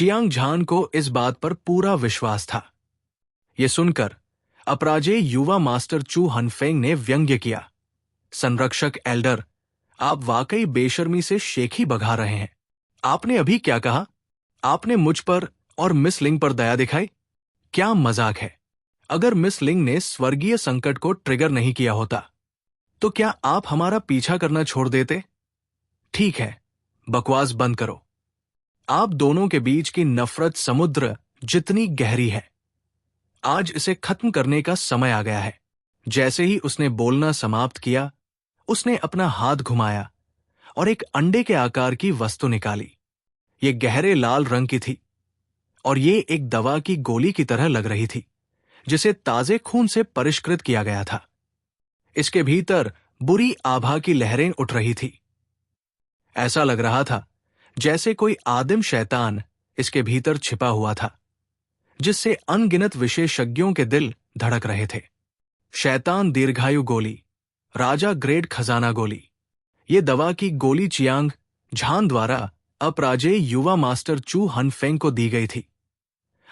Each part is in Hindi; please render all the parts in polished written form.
चियांग झान को इस बात पर पूरा विश्वास था। ये सुनकर अपराजेय युवा मास्टर चू हनफेंग ने व्यंग्य किया, संरक्षक एल्डर, आप वाकई बेशर्मी से शेखी बघा रहे हैं। आपने अभी क्या कहा? आपने मुझ पर और मिस लिंग पर दया दिखाई? क्या मजाक है। अगर मिस लिंग ने स्वर्गीय संकट को ट्रिगर नहीं किया होता तो क्या आप हमारा पीछा करना छोड़ देते? ठीक है, बकवास बंद करो। आप दोनों के बीच की नफरत समुद्र जितनी गहरी है, आज इसे खत्म करने का समय आ गया है। जैसे ही उसने बोलना समाप्त किया, उसने अपना हाथ घुमाया और एक अंडे के आकार की वस्तु निकाली। ये गहरे लाल रंग की थी और ये एक दवा की गोली की तरह लग रही थी, जिसे ताजे खून से परिष्कृत किया गया था। इसके भीतर बुरी आभा की लहरें उठ रही थी। ऐसा लग रहा था जैसे कोई आदिम शैतान इसके भीतर छिपा हुआ था, जिससे अनगिनत विशेषज्ञों के दिल धड़क रहे थे। शैतान दीर्घायु गोली, राजा ग्रेड खजाना गोली। ये दवा की गोली चियांग झान द्वारा अपराजेय युवा मास्टर चू हनफेंग को दी गई थी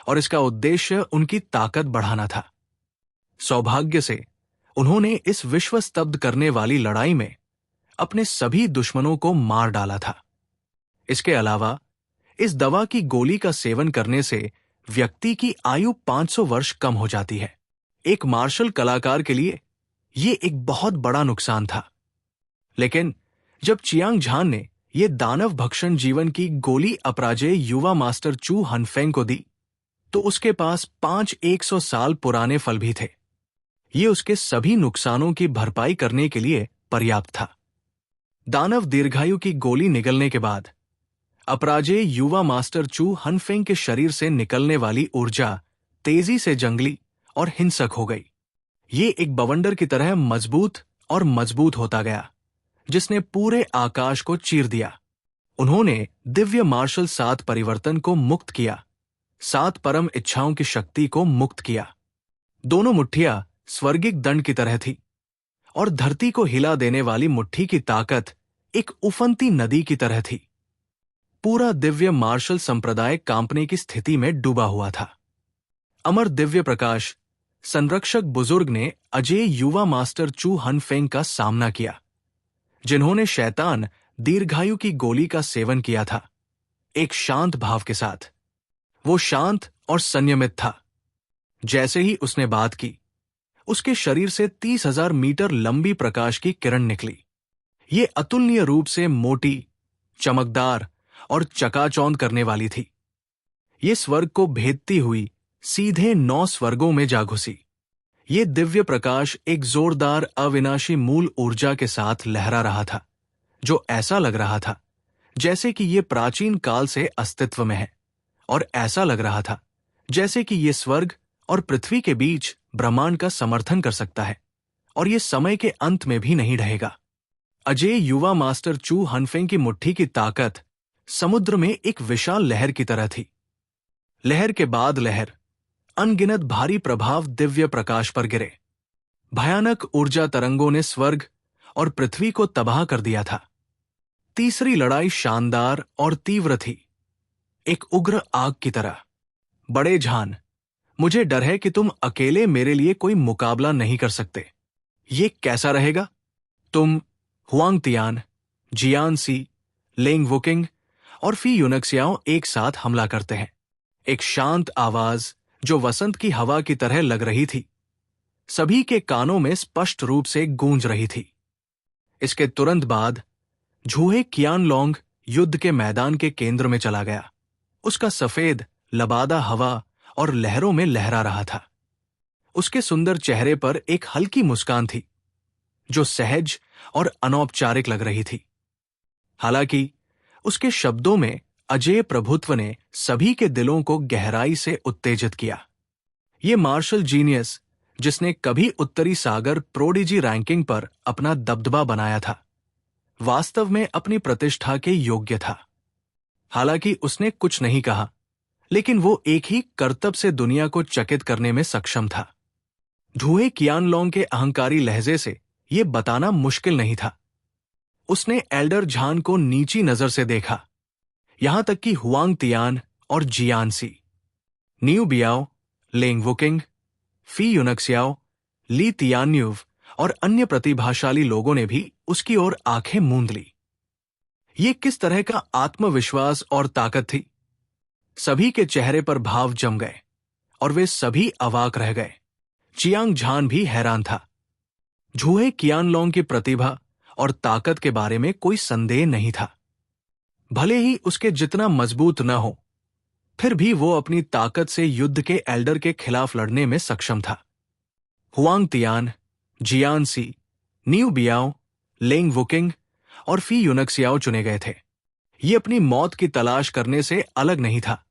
और इसका उद्देश्य उनकी ताकत बढ़ाना था। सौभाग्य से उन्होंने इस विश्व स्तब्ध करने वाली लड़ाई में अपने सभी दुश्मनों को मार डाला था। इसके अलावा इस दवा की गोली का सेवन करने से व्यक्ति की आयु 500 वर्ष कम हो जाती है। एक मार्शल कलाकार के लिए यह एक बहुत बड़ा नुकसान था। लेकिन जब चियांग झान ने यह दानव भक्षण जीवन की गोली अपराजेय युवा मास्टर चू हनफेंग को दी, तो उसके पास 100 साल पुराने फल भी थे। ये उसके सभी नुकसानों की भरपाई करने के लिए पर्याप्त था। दानव दीर्घायु की गोली निगलने के बाद अपराजेय युवा मास्टर चू हनफेंग के शरीर से निकलने वाली ऊर्जा तेजी से जंगली और हिंसक हो गई। ये एक बवंडर की तरह मजबूत और मजबूत होता गया, जिसने पूरे आकाश को चीर दिया। उन्होंने दिव्य मार्शल 7 परिवर्तन को मुक्त किया, 7 परम इच्छाओं की शक्ति को मुक्त किया। दोनों मुट्ठियां स्वर्गिक दंड की तरह थी और धरती को हिला देने वाली मुट्ठी की ताकत एक उफनती नदी की तरह थी। पूरा दिव्य मार्शल संप्रदाय कांपने की स्थिति में डूबा हुआ था। अमर दिव्य प्रकाश संरक्षक बुजुर्ग ने अजेय युवा मास्टर चू हनफेंग का सामना किया, जिन्होंने शैतान दीर्घायु की गोली का सेवन किया था, एक शांत भाव के साथ। वो शांत और संयमित था। जैसे ही उसने बात की, उसके शरीर से 30,000 मीटर लंबी प्रकाश की किरण निकली। ये अतुलनीय रूप से मोटी, चमकदार और चकाचौंध करने वाली थी। ये स्वर्ग को भेदती हुई सीधे 9 स्वर्गों में जा घुसी। ये दिव्य प्रकाश एक जोरदार अविनाशी मूल ऊर्जा के साथ लहरा रहा था, जो ऐसा लग रहा था जैसे कि ये प्राचीन काल से अस्तित्व में है, और ऐसा लग रहा था जैसे कि ये स्वर्ग और पृथ्वी के बीच ब्रह्मांड का समर्थन कर सकता है और ये समय के अंत में भी नहीं ढहेगा। अजेय युवा मास्टर चू हनफेंग की मुट्ठी की ताकत समुद्र में एक विशाल लहर की तरह थी। लहर के बाद लहर, अनगिनत भारी प्रभाव दिव्य प्रकाश पर गिरे। भयानक ऊर्जा तरंगों ने स्वर्ग और पृथ्वी को तबाह कर दिया था। तीसरी लड़ाई शानदार और तीव्र थी, एक उग्र आग की तरह। बड़े झान, मुझे डर है कि तुम अकेले मेरे लिए कोई मुकाबला नहीं कर सकते। ये कैसा रहेगा? तुम, हुआंग तियान, जियान सी, लेंग वुकिंग और फी यूनक्सियाओ एक साथ हमला करते हैं। एक शांत आवाज जो वसंत की हवा की तरह लग रही थी, सभी के कानों में स्पष्ट रूप से गूंज रही थी। इसके तुरंत बाद झूहे कियानलोंग युद्ध के मैदान के केंद्र में चला गया। उसका सफेद लबादा हवा और लहरों में लहरा रहा था। उसके सुंदर चेहरे पर एक हल्की मुस्कान थी, जो सहज और अनौपचारिक लग रही थी। हालांकि उसके शब्दों में अजेय प्रभुत्व ने सभी के दिलों को गहराई से उत्तेजित किया। ये मार्शल जीनियस, जिसने कभी उत्तरी सागर प्रोडिजी रैंकिंग पर अपना दबदबा बनाया था, वास्तव में अपनी प्रतिष्ठा के योग्य था। हालांकि उसने कुछ नहीं कहा, लेकिन वो एक ही करतब से दुनिया को चकित करने में सक्षम था। झूहे कियानलोंग के अहंकारी लहजे से यह बताना मुश्किल नहीं था। उसने एल्डर झान को नीची नजर से देखा, यहां तक कि हुआंग तियान और जियानसी। न्यू बियाओ, लेंग वुकिंग, फी यूनक्सियाओ, ली तियान्यूव और अन्य प्रतिभाशाली लोगों ने भी उसकी ओर आंखें मूंद ली। ये किस तरह का आत्मविश्वास और ताकत थी! सभी के चेहरे पर भाव जम गए और वे सभी अवाक रह गए। चियांग झान भी हैरान था। झूहे कियानलोंग की प्रतिभा और ताकत के बारे में कोई संदेह नहीं था। भले ही उसके जितना मजबूत न हो, फिर भी वो अपनी ताकत से युद्ध के एल्डर के खिलाफ लड़ने में सक्षम था। हुआंग तियान, जियानसी, न्यू बियाओ, लेंग वुकिंग और फी यूनक्सियाओ चुने गए थे। ये अपनी मौत की तलाश करने से अलग नहीं था।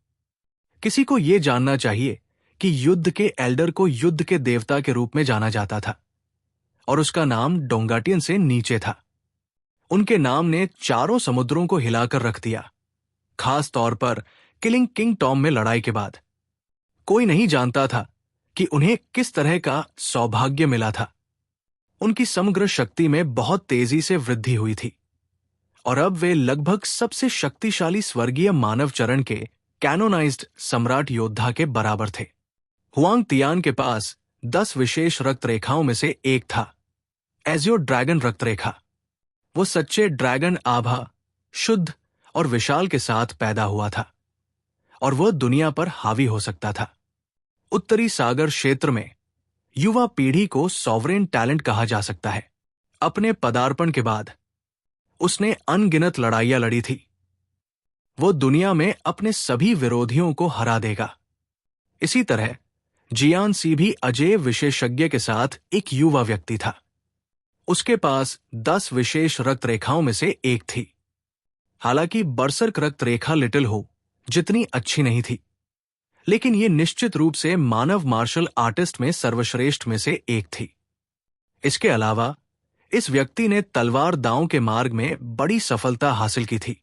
किसी को यह जानना चाहिए कि युद्ध के एल्डर को युद्ध के देवता के रूप में जाना जाता था और उसका नाम डोंगाटियन से नीचे था। उनके नाम ने चारों समुद्रों को हिलाकर रख दिया, खास तौर पर किलिंग किंग टॉम में लड़ाई के बाद। कोई नहीं जानता था कि उन्हें किस तरह का सौभाग्य मिला था। उनकी समग्र शक्ति में बहुत तेजी से वृद्धि हुई थी और अब वे लगभग सबसे शक्तिशाली स्वर्गीय मानव चरण के कैनोनाइज्ड सम्राट योद्धा के बराबर थे। हुआंग तियान के पास 10 विशेष रक्त रेखाओं में से एक था, एजियो ड्रैगन रक्त रेखा। वो सच्चे ड्रैगन आभा, शुद्ध और विशाल के साथ पैदा हुआ था और वह दुनिया पर हावी हो सकता था। उत्तरी सागर क्षेत्र में युवा पीढ़ी को सॉवरेन टैलेंट कहा जा सकता है। अपने पदार्पण के बाद उसने अनगिनत लड़ाइयां लड़ी थी। वो दुनिया में अपने सभी विरोधियों को हरा देगा। इसी तरह जियानसी भी अजेय विशेषज्ञ के साथ एक युवा व्यक्ति था। उसके पास 10 विशेष रक्त रेखाओं में से एक थी। हालांकि बरसर्क रक्त रेखा लिटिल हो जितनी अच्छी नहीं थी, लेकिन ये निश्चित रूप से मानव मार्शल आर्टिस्ट में सर्वश्रेष्ठ में से एक थी। इसके अलावा इस व्यक्ति ने तलवार दांव के मार्ग में बड़ी सफलता हासिल की थी।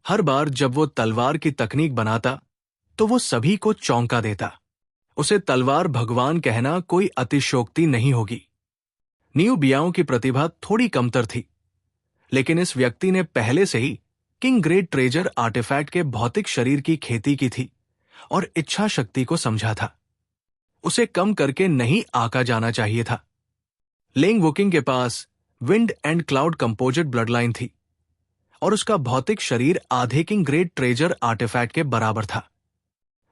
हर बार जब वो तलवार की तकनीक बनाता तो वो सभी को चौंका देता। उसे तलवार भगवान कहना कोई अतिशयोक्ति नहीं होगी। न्यू बियाओ की प्रतिभा थोड़ी कमतर थी, लेकिन इस व्यक्ति ने पहले से ही किंग ग्रेट ट्रेजर आर्टिफैक्ट के भौतिक शरीर की खेती की थी और इच्छा शक्ति को समझा था। उसे कम करके नहीं आका जाना चाहिए था। लेंग वुकिंग के पास wind and cloud composite bloodline थी और उसका भौतिक शरीर आधे किंग ग्रेट ट्रेजर आर्टिफैक्ट के बराबर था।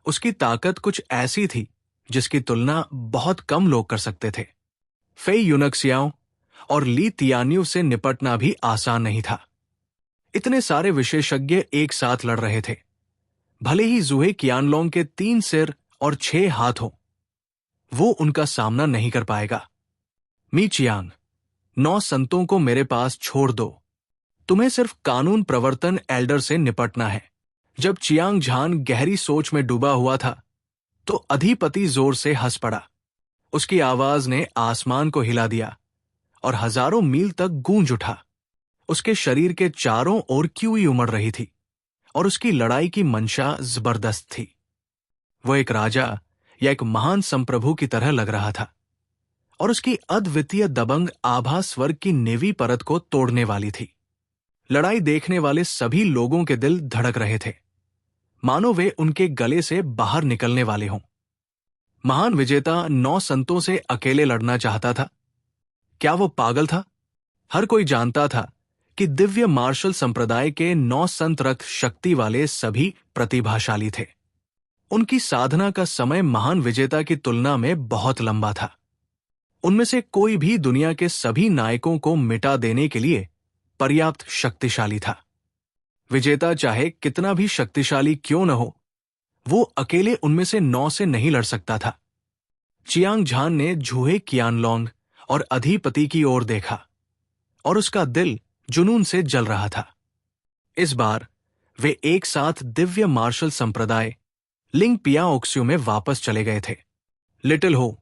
उसकी ताकत कुछ ऐसी थी जिसकी तुलना बहुत कम लोग कर सकते थे। फेई यूनक्सियाओ और ली तियान्यू से निपटना भी आसान नहीं था। इतने सारे विशेषज्ञ एक साथ लड़ रहे थे। भले ही जुहे कियानलोंग के 3 सिर और 6 हाथ हों, वो उनका सामना नहीं कर पाएगा। मी चियांग, 9 संतों को मेरे पास छोड़ दो। तुम्हें सिर्फ कानून प्रवर्तन एल्डर से निपटना है। जब चियांग झान गहरी सोच में डूबा हुआ था तो अधिपति जोर से हंस पड़ा। उसकी आवाज ने आसमान को हिला दिया और हजारों मील तक गूंज उठा। उसके शरीर के चारों ओर क्यूई उमड़ रही थी और उसकी लड़ाई की मंशा जबरदस्त थी। वो एक राजा या एक महान संप्रभु की तरह लग रहा था और उसकी अद्वितीय दबंग आभा स्वर्ग की नेवी परत को तोड़ने वाली थी। लड़ाई देखने वाले सभी लोगों के दिल धड़क रहे थे, मानो वे उनके गले से बाहर निकलने वाले हों। महान विजेता 9 संतों से अकेले लड़ना चाहता था। क्या वो पागल था? हर कोई जानता था कि दिव्य मार्शल संप्रदाय के 9 संत रक्त शक्ति वाले सभी प्रतिभाशाली थे। उनकी साधना का समय महान विजेता की तुलना में बहुत लंबा था। उनमें से कोई भी दुनिया के सभी नायकों को मिटा देने के लिए पर्याप्त शक्तिशाली था। विजेता चाहे कितना भी शक्तिशाली क्यों न हो, वो अकेले उनमें से 9 से नहीं लड़ सकता था। चियांग झान ने झूहे कियानलोंग और अधिपति की ओर देखा और उसका दिल जुनून से जल रहा था। इस बार वे एक साथ दिव्य मार्शल संप्रदाय लिंग पियाओक्स्यू में वापस चले गए थे। लिटिल हो,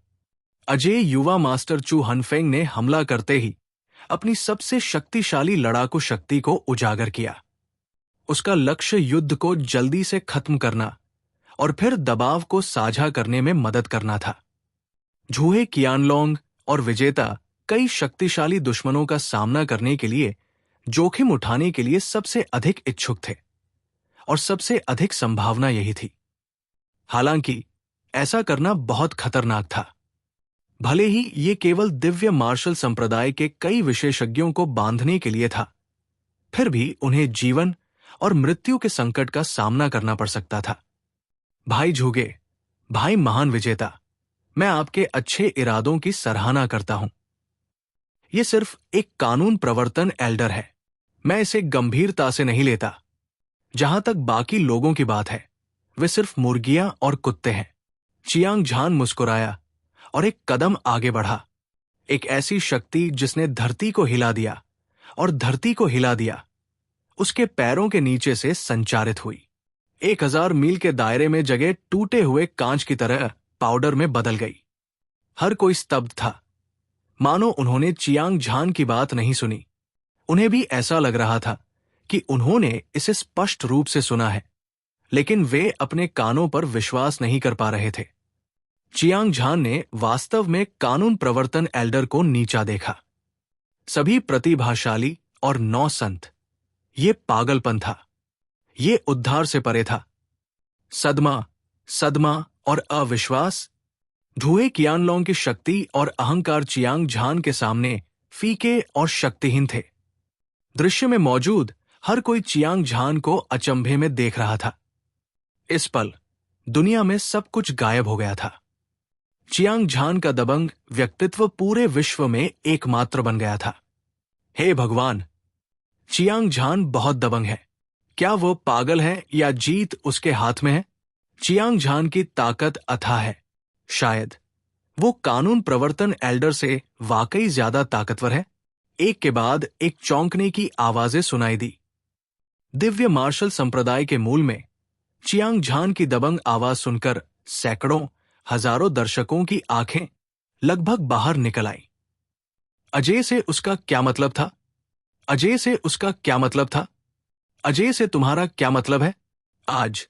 अजय युवा मास्टर चू हनफेंग ने हमला करते ही अपनी सबसे शक्तिशाली लड़ाकू शक्ति को उजागर किया। उसका लक्ष्य युद्ध को जल्दी से खत्म करना और फिर दबाव को साझा करने में मदद करना था। झूहे कियानलोंग और विजेता कई शक्तिशाली दुश्मनों का सामना करने के लिए जोखिम उठाने के लिए सबसे अधिक इच्छुक थे और सबसे अधिक संभावना यही थी। हालांकि ऐसा करना बहुत खतरनाक था। भले ही ये केवल दिव्य मार्शल संप्रदाय के कई विशेषज्ञों को बांधने के लिए था, फिर भी उन्हें जीवन और मृत्यु के संकट का सामना करना पड़ सकता था। भाई झुगे, भाई महान विजेता, मैं आपके अच्छे इरादों की सराहना करता हूं। यह सिर्फ एक कानून प्रवर्तन एल्डर है, मैं इसे गंभीरता से नहीं लेता। जहां तक बाकी लोगों की बात है, वे सिर्फ मुर्गियां और कुत्ते हैं। चियांग झान मुस्कुराया और एक कदम आगे बढ़ा। एक ऐसी शक्ति जिसने धरती को हिला दिया और धरती को हिला दिया, उसके पैरों के नीचे से संचारित हुई। 1000 मील के दायरे में जगह टूटे हुए कांच की तरह पाउडर में बदल गई। हर कोई स्तब्ध था, मानो उन्होंने चियांग झान की बात नहीं सुनी। उन्हें भी ऐसा लग रहा था कि उन्होंने इसे स्पष्ट रूप से सुना है, लेकिन वे अपने कानों पर विश्वास नहीं कर पा रहे थे। चियांग झान ने वास्तव में कानून प्रवर्तन एल्डर को नीचा देखा। सभी प्रतिभाशाली और 9 संत, ये पागलपन था, ये उद्धार से परे था। सदमा और अविश्वास। ढुए कियानलोंग की शक्ति और अहंकार चियांग झान के सामने फीके और शक्तिहीन थे। दृश्य में मौजूद हर कोई चियांग झान को अचंभे में देख रहा था। इस पल दुनिया में सब कुछ गायब हो गया था। चियांग झान का दबंग व्यक्तित्व पूरे विश्व में एकमात्र बन गया था। हे भगवान, चियांग झान बहुत दबंग है। क्या वो पागल है या जीत उसके हाथ में है? चियांग झान की ताकत अथाह है। शायद वो कानून प्रवर्तन एल्डर से वाकई ज्यादा ताकतवर है। एक के बाद एक चौंकने की आवाजें सुनाई दी। दिव्य मार्शल संप्रदाय के मूल में चियांग झान की दबंग आवाज सुनकर सैकड़ों हजारों दर्शकों की आंखें लगभग बाहर निकल आईं। अजय से उसका क्या मतलब था? अजय से उसका क्या मतलब था? अजय से तुम्हारा क्या मतलब है? आज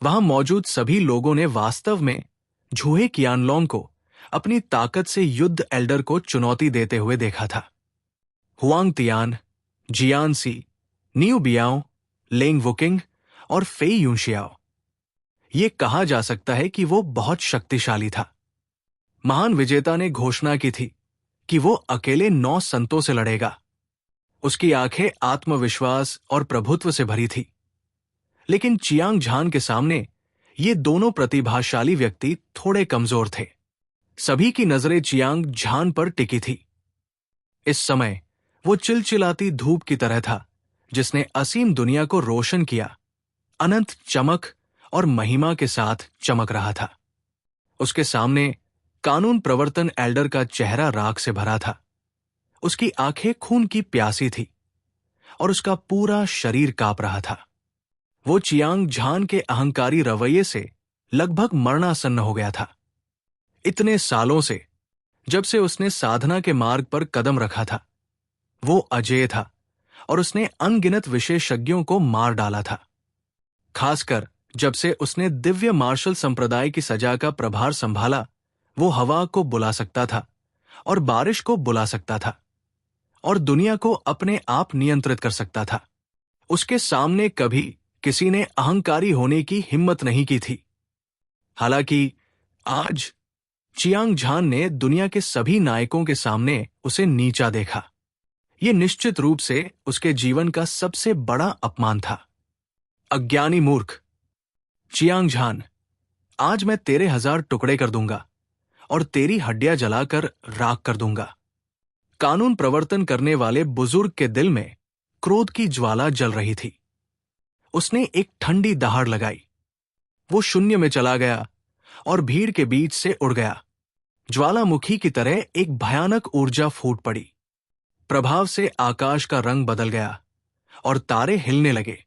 वहां मौजूद सभी लोगों ने वास्तव में झुए कियानलोंग को अपनी ताकत से युद्ध एल्डर को चुनौती देते हुए देखा था। हुआंग तियान, जियान सी, नियू बियाओ, लेंग वुकिंग और फेई यूशियाओ। यह कहा जा सकता है कि वो बहुत शक्तिशाली था। महान विजेता ने घोषणा की थी कि वो अकेले 9 संतों से लड़ेगा। उसकी आंखें आत्मविश्वास और प्रभुत्व से भरी थी। लेकिन चियांग झान के सामने ये दोनों प्रतिभाशाली व्यक्ति थोड़े कमजोर थे। सभी की नजरें चियांग झान पर टिकी थी। इस समय वो चिलचिलाती धूप की तरह था जिसने असीम दुनिया को रोशन किया, अनंत चमक और महिमा के साथ चमक रहा था। उसके सामने कानून प्रवर्तन एल्डर का चेहरा राख से भरा था। उसकी आंखें खून की प्यासी थी और उसका पूरा शरीर कांप रहा था। वो चियांग झान के अहंकारी रवैये से लगभग मरणासन्न हो गया था। इतने सालों से, जब से उसने साधना के मार्ग पर कदम रखा था, वो अजेय था और उसने अनगिनत विशेषज्ञों को मार डाला था। खासकर जब से उसने दिव्य मार्शल संप्रदाय की सजा का प्रभार संभाला, वो हवा को बुला सकता था और बारिश को बुला सकता था और दुनिया को अपने आप नियंत्रित कर सकता था। उसके सामने कभी किसी ने अहंकारी होने की हिम्मत नहीं की थी। हालांकि आज चियांग झान ने दुनिया के सभी नायकों के सामने उसे नीचा देखा। यह निश्चित रूप से उसके जीवन का सबसे बड़ा अपमान था। अज्ञानी मूर्ख! चियांग झान, आज मैं तेरे 1000 टुकड़े कर दूंगा और तेरी हड्डियां जलाकर राख कर दूंगा। कानून प्रवर्तन करने वाले बुजुर्ग के दिल में क्रोध की ज्वाला जल रही थी। उसने एक ठंडी दहाड़ लगाई। वो शून्य में चला गया और भीड़ के बीच से उड़ गया। ज्वालामुखी की तरह एक भयानक ऊर्जा फूट पड़ी। प्रभाव से आकाश का रंग बदल गया और तारे हिलने लगे।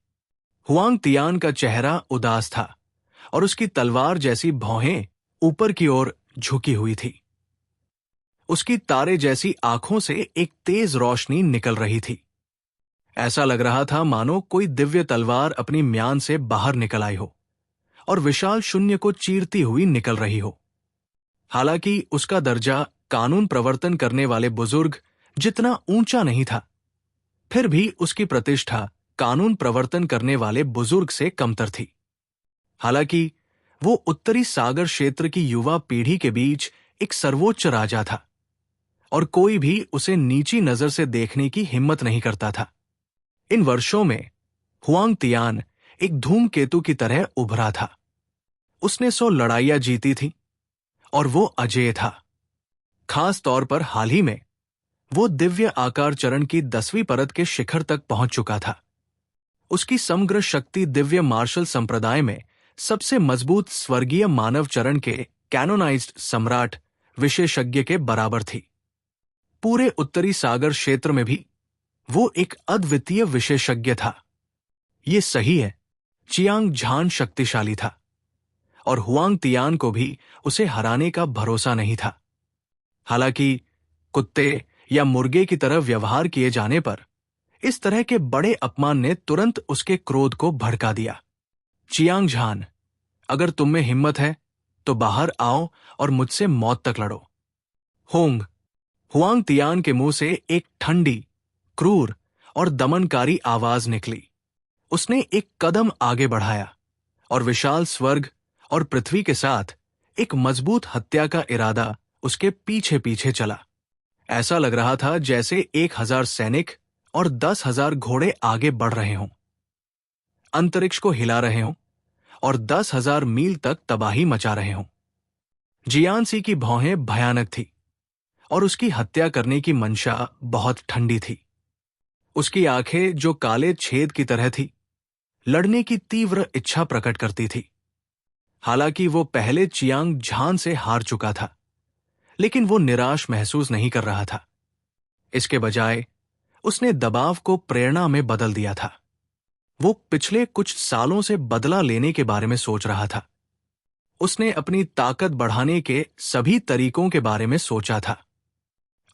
हुआंग तियान का चेहरा उदास था और उसकी तलवार जैसी भौहें ऊपर की ओर झुकी हुई थी। उसकी तारे जैसी आंखों से एक तेज रोशनी निकल रही थी। ऐसा लग रहा था मानो कोई दिव्य तलवार अपनी म्यान से बाहर निकल आई हो और विशाल शून्य को चीरती हुई निकल रही हो। हालांकि उसका दर्जा कानून प्रवर्तन करने वाले बुजुर्ग जितना ऊंचा नहीं था, फिर भी उसकी प्रतिष्ठा कानून प्रवर्तन करने वाले बुजुर्ग से कमतर थी। हालांकि वो उत्तरी सागर क्षेत्र की युवा पीढ़ी के बीच एक सर्वोच्च राजा था और कोई भी उसे नीची नजर से देखने की हिम्मत नहीं करता था। इन वर्षों में हुआंग तियान एक धूमकेतु की तरह उभरा था। उसने 100 लड़ाइयां जीती थी और वो अजेय था। खास तौर पर हाल ही में वो दिव्य आकार चरण की 10वीं परत के शिखर तक पहुंच चुका था। उसकी समग्र शक्ति दिव्य मार्शल संप्रदाय में सबसे मजबूत स्वर्गीय मानव चरण के कैनोनाइज्ड सम्राट विशेषज्ञ के बराबर थी। पूरे उत्तरी सागर क्षेत्र में भी वो एक अद्वितीय विशेषज्ञ था। ये सही है, चियांग झान शक्तिशाली था और हुआंग तियान को भी उसे हराने का भरोसा नहीं था। हालांकि कुत्ते या मुर्गे की तरह व्यवहार किए जाने पर इस तरह के बड़े अपमान ने तुरंत उसके क्रोध को भड़का दिया। चियांग झान, अगर तुम में हिम्मत है तो बाहर आओ और मुझसे मौत तक लड़ो। हुआंग तियान के मुंह से एक ठंडी, क्रूर और दमनकारी आवाज निकली। उसने एक कदम आगे बढ़ाया और विशाल स्वर्ग और पृथ्वी के साथ एक मजबूत हत्या का इरादा उसके पीछे पीछे चला। ऐसा लग रहा था जैसे 1000 सैनिक और 10,000 घोड़े आगे बढ़ रहे हों, अंतरिक्ष को हिला रहे हों और 10,000 मील तक तबाही मचा रहे हों। जियानसी की भौहें भयानक थी और उसकी हत्या करने की मंशा बहुत ठंडी थी। उसकी आंखें, जो काले छेद की तरह थी, लड़ने की तीव्र इच्छा प्रकट करती थी। हालांकि वो पहले चियांग झान से हार चुका था, लेकिन वो निराश महसूस नहीं कर रहा था। इसके बजाय उसने दबाव को प्रेरणा में बदल दिया था। वो पिछले कुछ सालों से बदला लेने के बारे में सोच रहा था। उसने अपनी ताकत बढ़ाने के सभी तरीकों के बारे में सोचा था।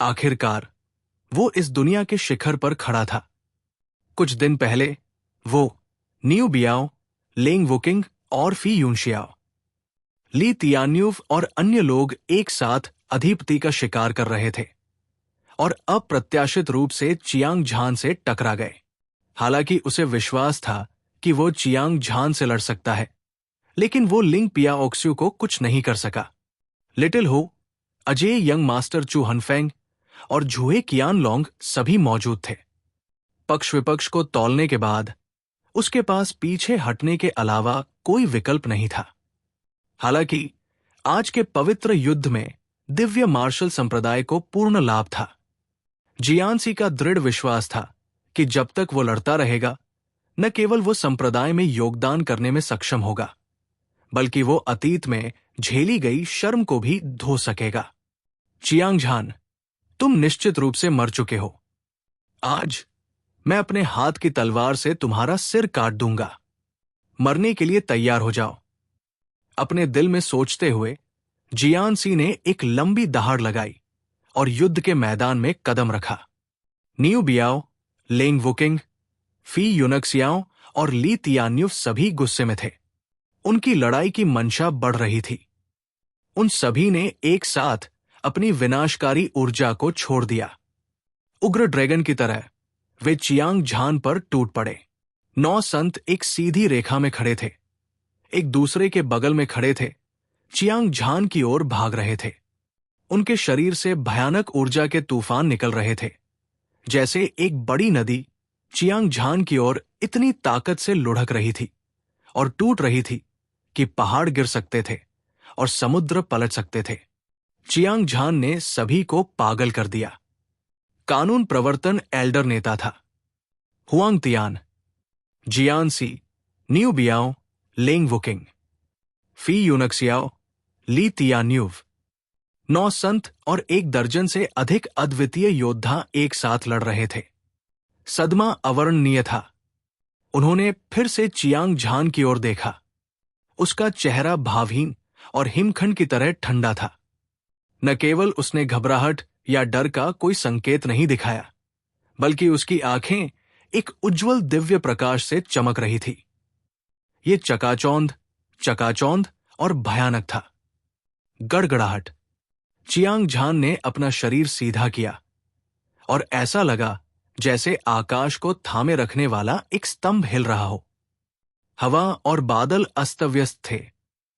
आखिरकार वो इस दुनिया के शिखर पर खड़ा था। कुछ दिन पहले वो न्यू बियाओ, लेंग वुकिंग और फी यूनशियाओ, ली तियान्यूव और अन्य लोग एक साथ अधिपति का शिकार कर रहे थे और अप्रत्याशित रूप से चियांग झान से टकरा गए। हालांकि उसे विश्वास था कि वो चियांग झान से लड़ सकता है, लेकिन वो लिंग पियाओक्स्यू को कुछ नहीं कर सका। लिटिल हो, अजय यंग मास्टर चू हनफेंग और झुए कियानलोंग सभी मौजूद थे। पक्ष विपक्ष को तौलने के बाद उसके पास पीछे हटने के अलावा कोई विकल्प नहीं था। हालांकि आज के पवित्र युद्ध में दिव्य मार्शल संप्रदाय को पूर्ण लाभ था। जियानसी का दृढ़ विश्वास था कि जब तक वो लड़ता रहेगा, न केवल वो संप्रदाय में योगदान करने में सक्षम होगा, बल्कि वो अतीत में झेली गई शर्म को भी धो सकेगा। चियांग झान, तुम निश्चित रूप से मर चुके हो। आज मैं अपने हाथ की तलवार से तुम्हारा सिर काट दूंगा। मरने के लिए तैयार हो जाओ। अपने दिल में सोचते हुए जियानसी ने एक लंबी दहाड़ लगाई और युद्ध के मैदान में कदम रखा। न्यू बियाओ, लेंग वुकिंग, फी यूनक्सियाओ और ली तियान्यूव सभी गुस्से में थे। उनकी लड़ाई की मंशा बढ़ रही थी। उन सभी ने एक साथ अपनी विनाशकारी ऊर्जा को छोड़ दिया। उग्र ड्रैगन की तरह वे चियांग झान पर टूट पड़े। 9 संत एक सीधी रेखा में खड़े थे, एक दूसरे के बगल में खड़े थे, चियांग झान की ओर भाग रहे थे। उनके शरीर से भयानक ऊर्जा के तूफान निकल रहे थे, जैसे एक बड़ी नदी चियांग झान की ओर इतनी ताकत से लुढ़क रही थी और टूट रही थी कि पहाड़ गिर सकते थे और समुद्र पलट सकते थे। चियांग झान ने सभी को पागल कर दिया। कानून प्रवर्तन एल्डर नेता था। हुआंग तियान, जियानसी, न्यू बियाओ, लेंग वुकिंग, फी यूनक्सियाओ, ली तियान्यूव, 9 संत और 1 दर्जन से अधिक अद्वितीय योद्धा एक साथ लड़ रहे थे। सदमा अवर्णनीय था। उन्होंने फिर से चियांग झान की ओर देखा। उसका चेहरा भावहीन और हिमखंड की तरह ठंडा था। न केवल उसने घबराहट या डर का कोई संकेत नहीं दिखाया, बल्कि उसकी आंखें एक उज्जवल दिव्य प्रकाश से चमक रही थी। ये चकाचौंध और भयानक था। गड़गड़ाहट। चियांग झान ने अपना शरीर सीधा किया और ऐसा लगा जैसे आकाश को थामे रखने वाला एक स्तंभ हिल रहा हो। हवा और बादल अस्त व्यस्त थे।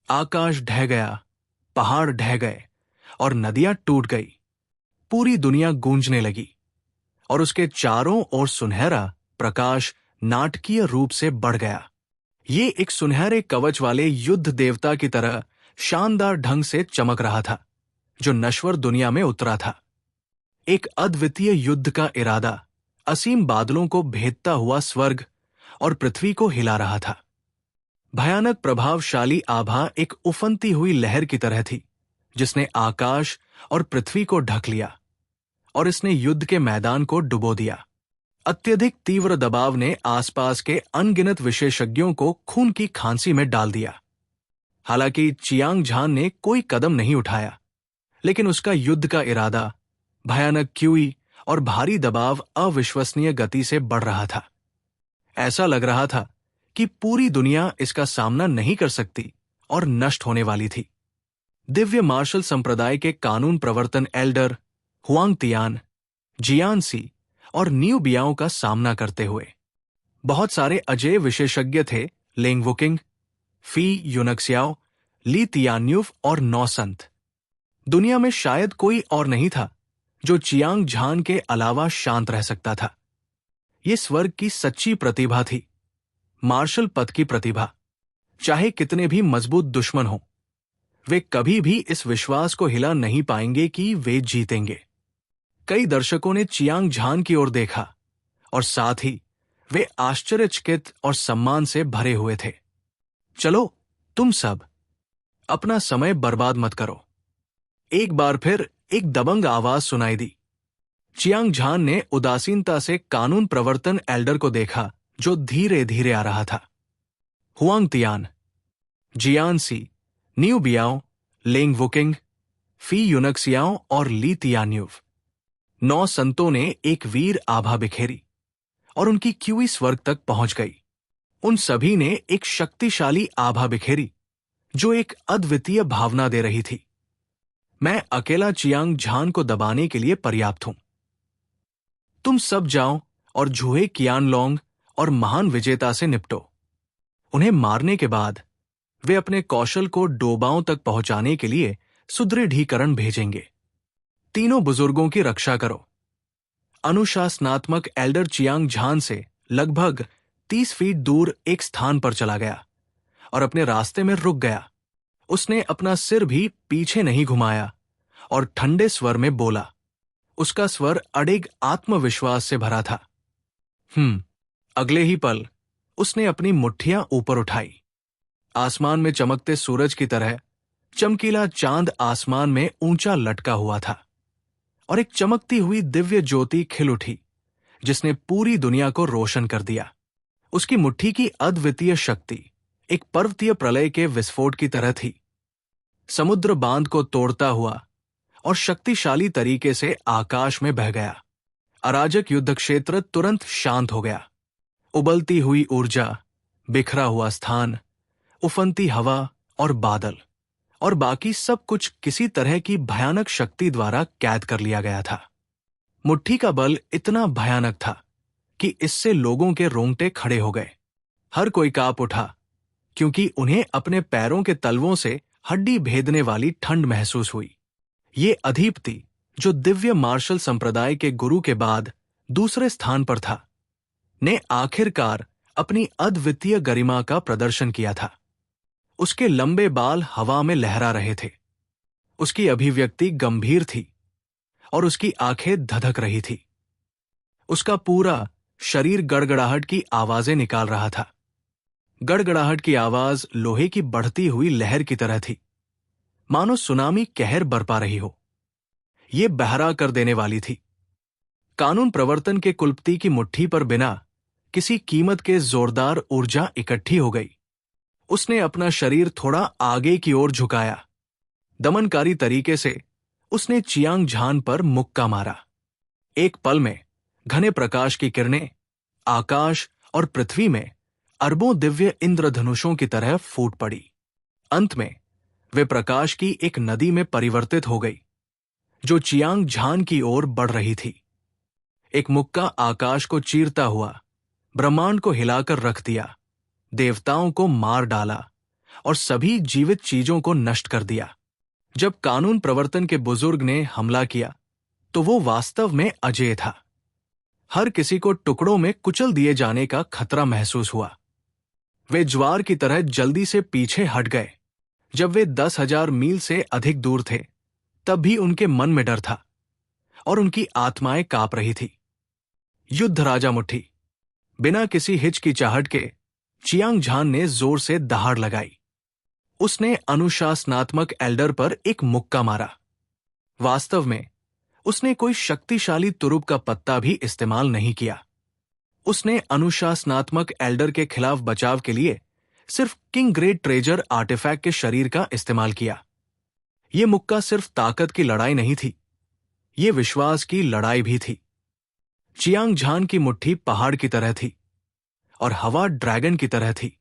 आकाश ढह गया, पहाड़ ढह गए और नदियां टूट गई। पूरी दुनिया गूंजने लगी और उसके चारों ओर सुनहरा प्रकाश नाटकीय रूप से बढ़ गया। ये एक सुनहरे कवच वाले युद्ध देवता की तरह शानदार ढंग से चमक रहा था, जो नश्वर दुनिया में उतरा था। एक अद्वितीय युद्ध का इरादा असीम बादलों को भेदता हुआ स्वर्ग और पृथ्वी को हिला रहा था। भयानक प्रभावशाली आभा एक उफनती हुई लहर की तरह थी, जिसने आकाश और पृथ्वी को ढक लिया और इसने युद्ध के मैदान को डुबो दिया। अत्यधिक तीव्र दबाव ने आसपास के अनगिनत विशेषज्ञों को खून की खांसी में डाल दिया। हालांकि चियांग झान ने कोई कदम नहीं उठाया, लेकिन उसका युद्ध का इरादा, भयानक क्यूई और भारी दबाव अविश्वसनीय गति से बढ़ रहा था। ऐसा लग रहा था कि पूरी दुनिया इसका सामना नहीं कर सकती और नष्ट होने वाली थी। दिव्य मार्शल संप्रदाय के कानून प्रवर्तन एल्डर हुआंग तियान, जियान सी और न्यू बियाओं का सामना करते हुए बहुत सारे अजेय विशेषज्ञ थे। लेंग वुकिंग, फी यूनक्सियाओ, ली तियान्यूफ और 9 संत। दुनिया में शायद कोई और नहीं था जो चियांग झान के अलावा शांत रह सकता था। ये स्वर्ग की सच्ची प्रतिभा थी, मार्शल पद की प्रतिभा। चाहे कितने भी मजबूत दुश्मन हों, वे कभी भी इस विश्वास को हिला नहीं पाएंगे कि वे जीतेंगे। कई दर्शकों ने चियांग झान की ओर देखा और साथ ही वे आश्चर्यचकित और सम्मान से भरे हुए थे। चलो, तुम सब अपना समय बर्बाद मत करो। एक बार फिर एक दबंग आवाज सुनाई दी। चियांग झान ने उदासीनता से कानून प्रवर्तन एल्डर को देखा, जो धीरे धीरे आ रहा था। हुआंग तियान, जियान सी, न्यू बियाओ, लेंग वुकिंग, फी यूनक्सियाओ और ली तियान्यूफ, 9 संतों ने एक वीर आभा बिखेरी और उनकी क्यूई स्वर्ग तक पहुंच गई। उन सभी ने एक शक्तिशाली आभा बिखेरी जो एक अद्वितीय भावना दे रही थी। मैं अकेला चियांग झान को दबाने के लिए पर्याप्त हूं। तुम सब जाओ और झूहे कियानलोंग और महान विजेता से निपटो। उन्हें मारने के बाद वे अपने कौशल को डोबाओं तक पहुंचाने के लिए सुदृढ़ीकरण भेजेंगे। तीनों बुजुर्गों की रक्षा करो। अनुशासनात्मक एल्डर चियांग झान से लगभग 30 फीट दूर एक स्थान पर चला गया और अपने रास्ते में रुक गया। उसने अपना सिर भी पीछे नहीं घुमाया और ठंडे स्वर में बोला। उसका स्वर अडिग आत्मविश्वास से भरा था। अगले ही पल उसने अपनी मुट्ठियां ऊपर उठाई। आसमान में चमकते सूरज की तरह चमकीला चांद आसमान में ऊंचा लटका हुआ था और एक चमकती हुई दिव्य ज्योति खिल उठी, जिसने पूरी दुनिया को रोशन कर दिया। उसकी मुट्ठी की अद्वितीय शक्ति एक पर्वतीय प्रलय के विस्फोट की तरह थी। समुद्र बांध को तोड़ता हुआ और शक्तिशाली तरीके से आकाश में बह गया। अराजक युद्ध क्षेत्र तुरंत शांत हो गया। उबलती हुई ऊर्जा, बिखरा हुआ स्थान, उफनती हवा और बादल और बाकी सब कुछ किसी तरह की भयानक शक्ति द्वारा कैद कर लिया गया था। मुट्ठी का बल इतना भयानक था कि इससे लोगों के रोंगटे खड़े हो गए। हर कोई कांप उठा, क्योंकि उन्हें अपने पैरों के तलवों से हड्डी भेदने वाली ठंड महसूस हुई। ये अधीपति, जो दिव्य मार्शल संप्रदाय के गुरु के बाद दूसरे स्थान पर था, ने आखिरकार अपनी अद्वितीय गरिमा का प्रदर्शन किया था। उसके लंबे बाल हवा में लहरा रहे थे। उसकी अभिव्यक्ति गंभीर थी और उसकी आंखें धधक रही थी। उसका पूरा शरीर गड़गड़ाहट की आवाजें निकाल रहा था। गड़गड़ाहट की आवाज लोहे की बढ़ती हुई लहर की तरह थी, मानो सुनामी कहर बरपा रही हो। ये बहरा कर देने वाली थी। कानून प्रवर्तन के कुलपति की मुट्ठी पर बिना किसी कीमत के जोरदार ऊर्जा इकट्ठी हो गई। उसने अपना शरीर थोड़ा आगे की ओर झुकाया। दमनकारी तरीके से उसने चियांग झान पर मुक्का मारा। एक पल में घने प्रकाश की किरणें आकाश और पृथ्वी में अरबों दिव्य इंद्रधनुषों की तरह फूट पड़ी। अंत में वे प्रकाश की एक नदी में परिवर्तित हो गई, जो चियांग झान की ओर बढ़ रही थी। एक मुक्का आकाश को चीरता हुआ ब्रह्मांड को हिलाकर रख दिया, देवताओं को मार डाला और सभी जीवित चीजों को नष्ट कर दिया। जब कानून प्रवर्तन के बुजुर्ग ने हमला किया तो वो वास्तव में अजेय था। हर किसी को टुकड़ों में कुचल दिए जाने का खतरा महसूस हुआ। वे ज्वार की तरह जल्दी से पीछे हट गए। जब वे 10,000 मील से अधिक दूर थे, तब भी उनके मन में डर था और उनकी आत्माएं कांप रही थी। युद्ध राजा मुट्ठी। बिना किसी हिचकिचाहट के चियांग झान ने जोर से दहाड़ लगाई। उसने अनुशासनात्मक एल्डर पर एक मुक्का मारा। वास्तव में उसने कोई शक्तिशाली तुरुप का पत्ता भी इस्तेमाल नहीं किया। उसने अनुशासनात्मक एल्डर के खिलाफ बचाव के लिए सिर्फ किंग ग्रेट ट्रेजर आर्टिफैक्ट के शरीर का इस्तेमाल किया। यह मुक्का सिर्फ ताकत की लड़ाई नहीं थी, यह विश्वास की लड़ाई भी थी। चियांग झान की मुट्ठी पहाड़ की तरह थी और हवा ड्रैगन की तरह थी।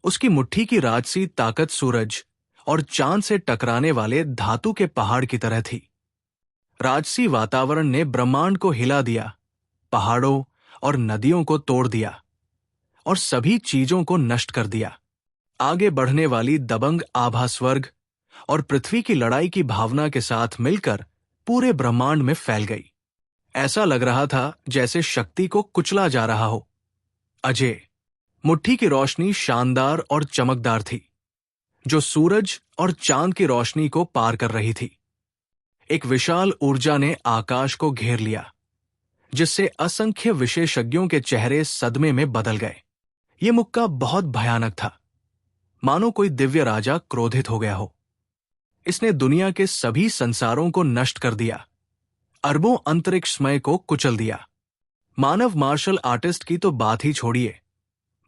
उसकी मुट्ठी की राजसी ताकत सूरज और चांद से टकराने वाले धातु के पहाड़ की तरह थी। राजसी वातावरण ने ब्रह्मांड को हिला दिया, पहाड़ों और नदियों को तोड़ दिया और सभी चीजों को नष्ट कर दिया। आगे बढ़ने वाली दबंग आभा स्वर्ग और पृथ्वी की लड़ाई की भावना के साथ मिलकर पूरे ब्रह्मांड में फैल गई। ऐसा लग रहा था जैसे शक्ति को कुचला जा रहा हो। अजय। मुट्ठी की रोशनी शानदार और चमकदार थी, जो सूरज और चांद की रोशनी को पार कर रही थी। एक विशाल ऊर्जा ने आकाश को घेर लिया, जिससे असंख्य विशेषज्ञों के चेहरे सदमे में बदल गए। ये मुक्का बहुत भयानक था, मानो कोई दिव्य राजा क्रोधित हो गया हो। इसने दुनिया के सभी संसारों को नष्ट कर दिया, अरबों अंतरिक्षमय को कुचल दिया। मानव मार्शल आर्टिस्ट की तो बात ही छोड़िए,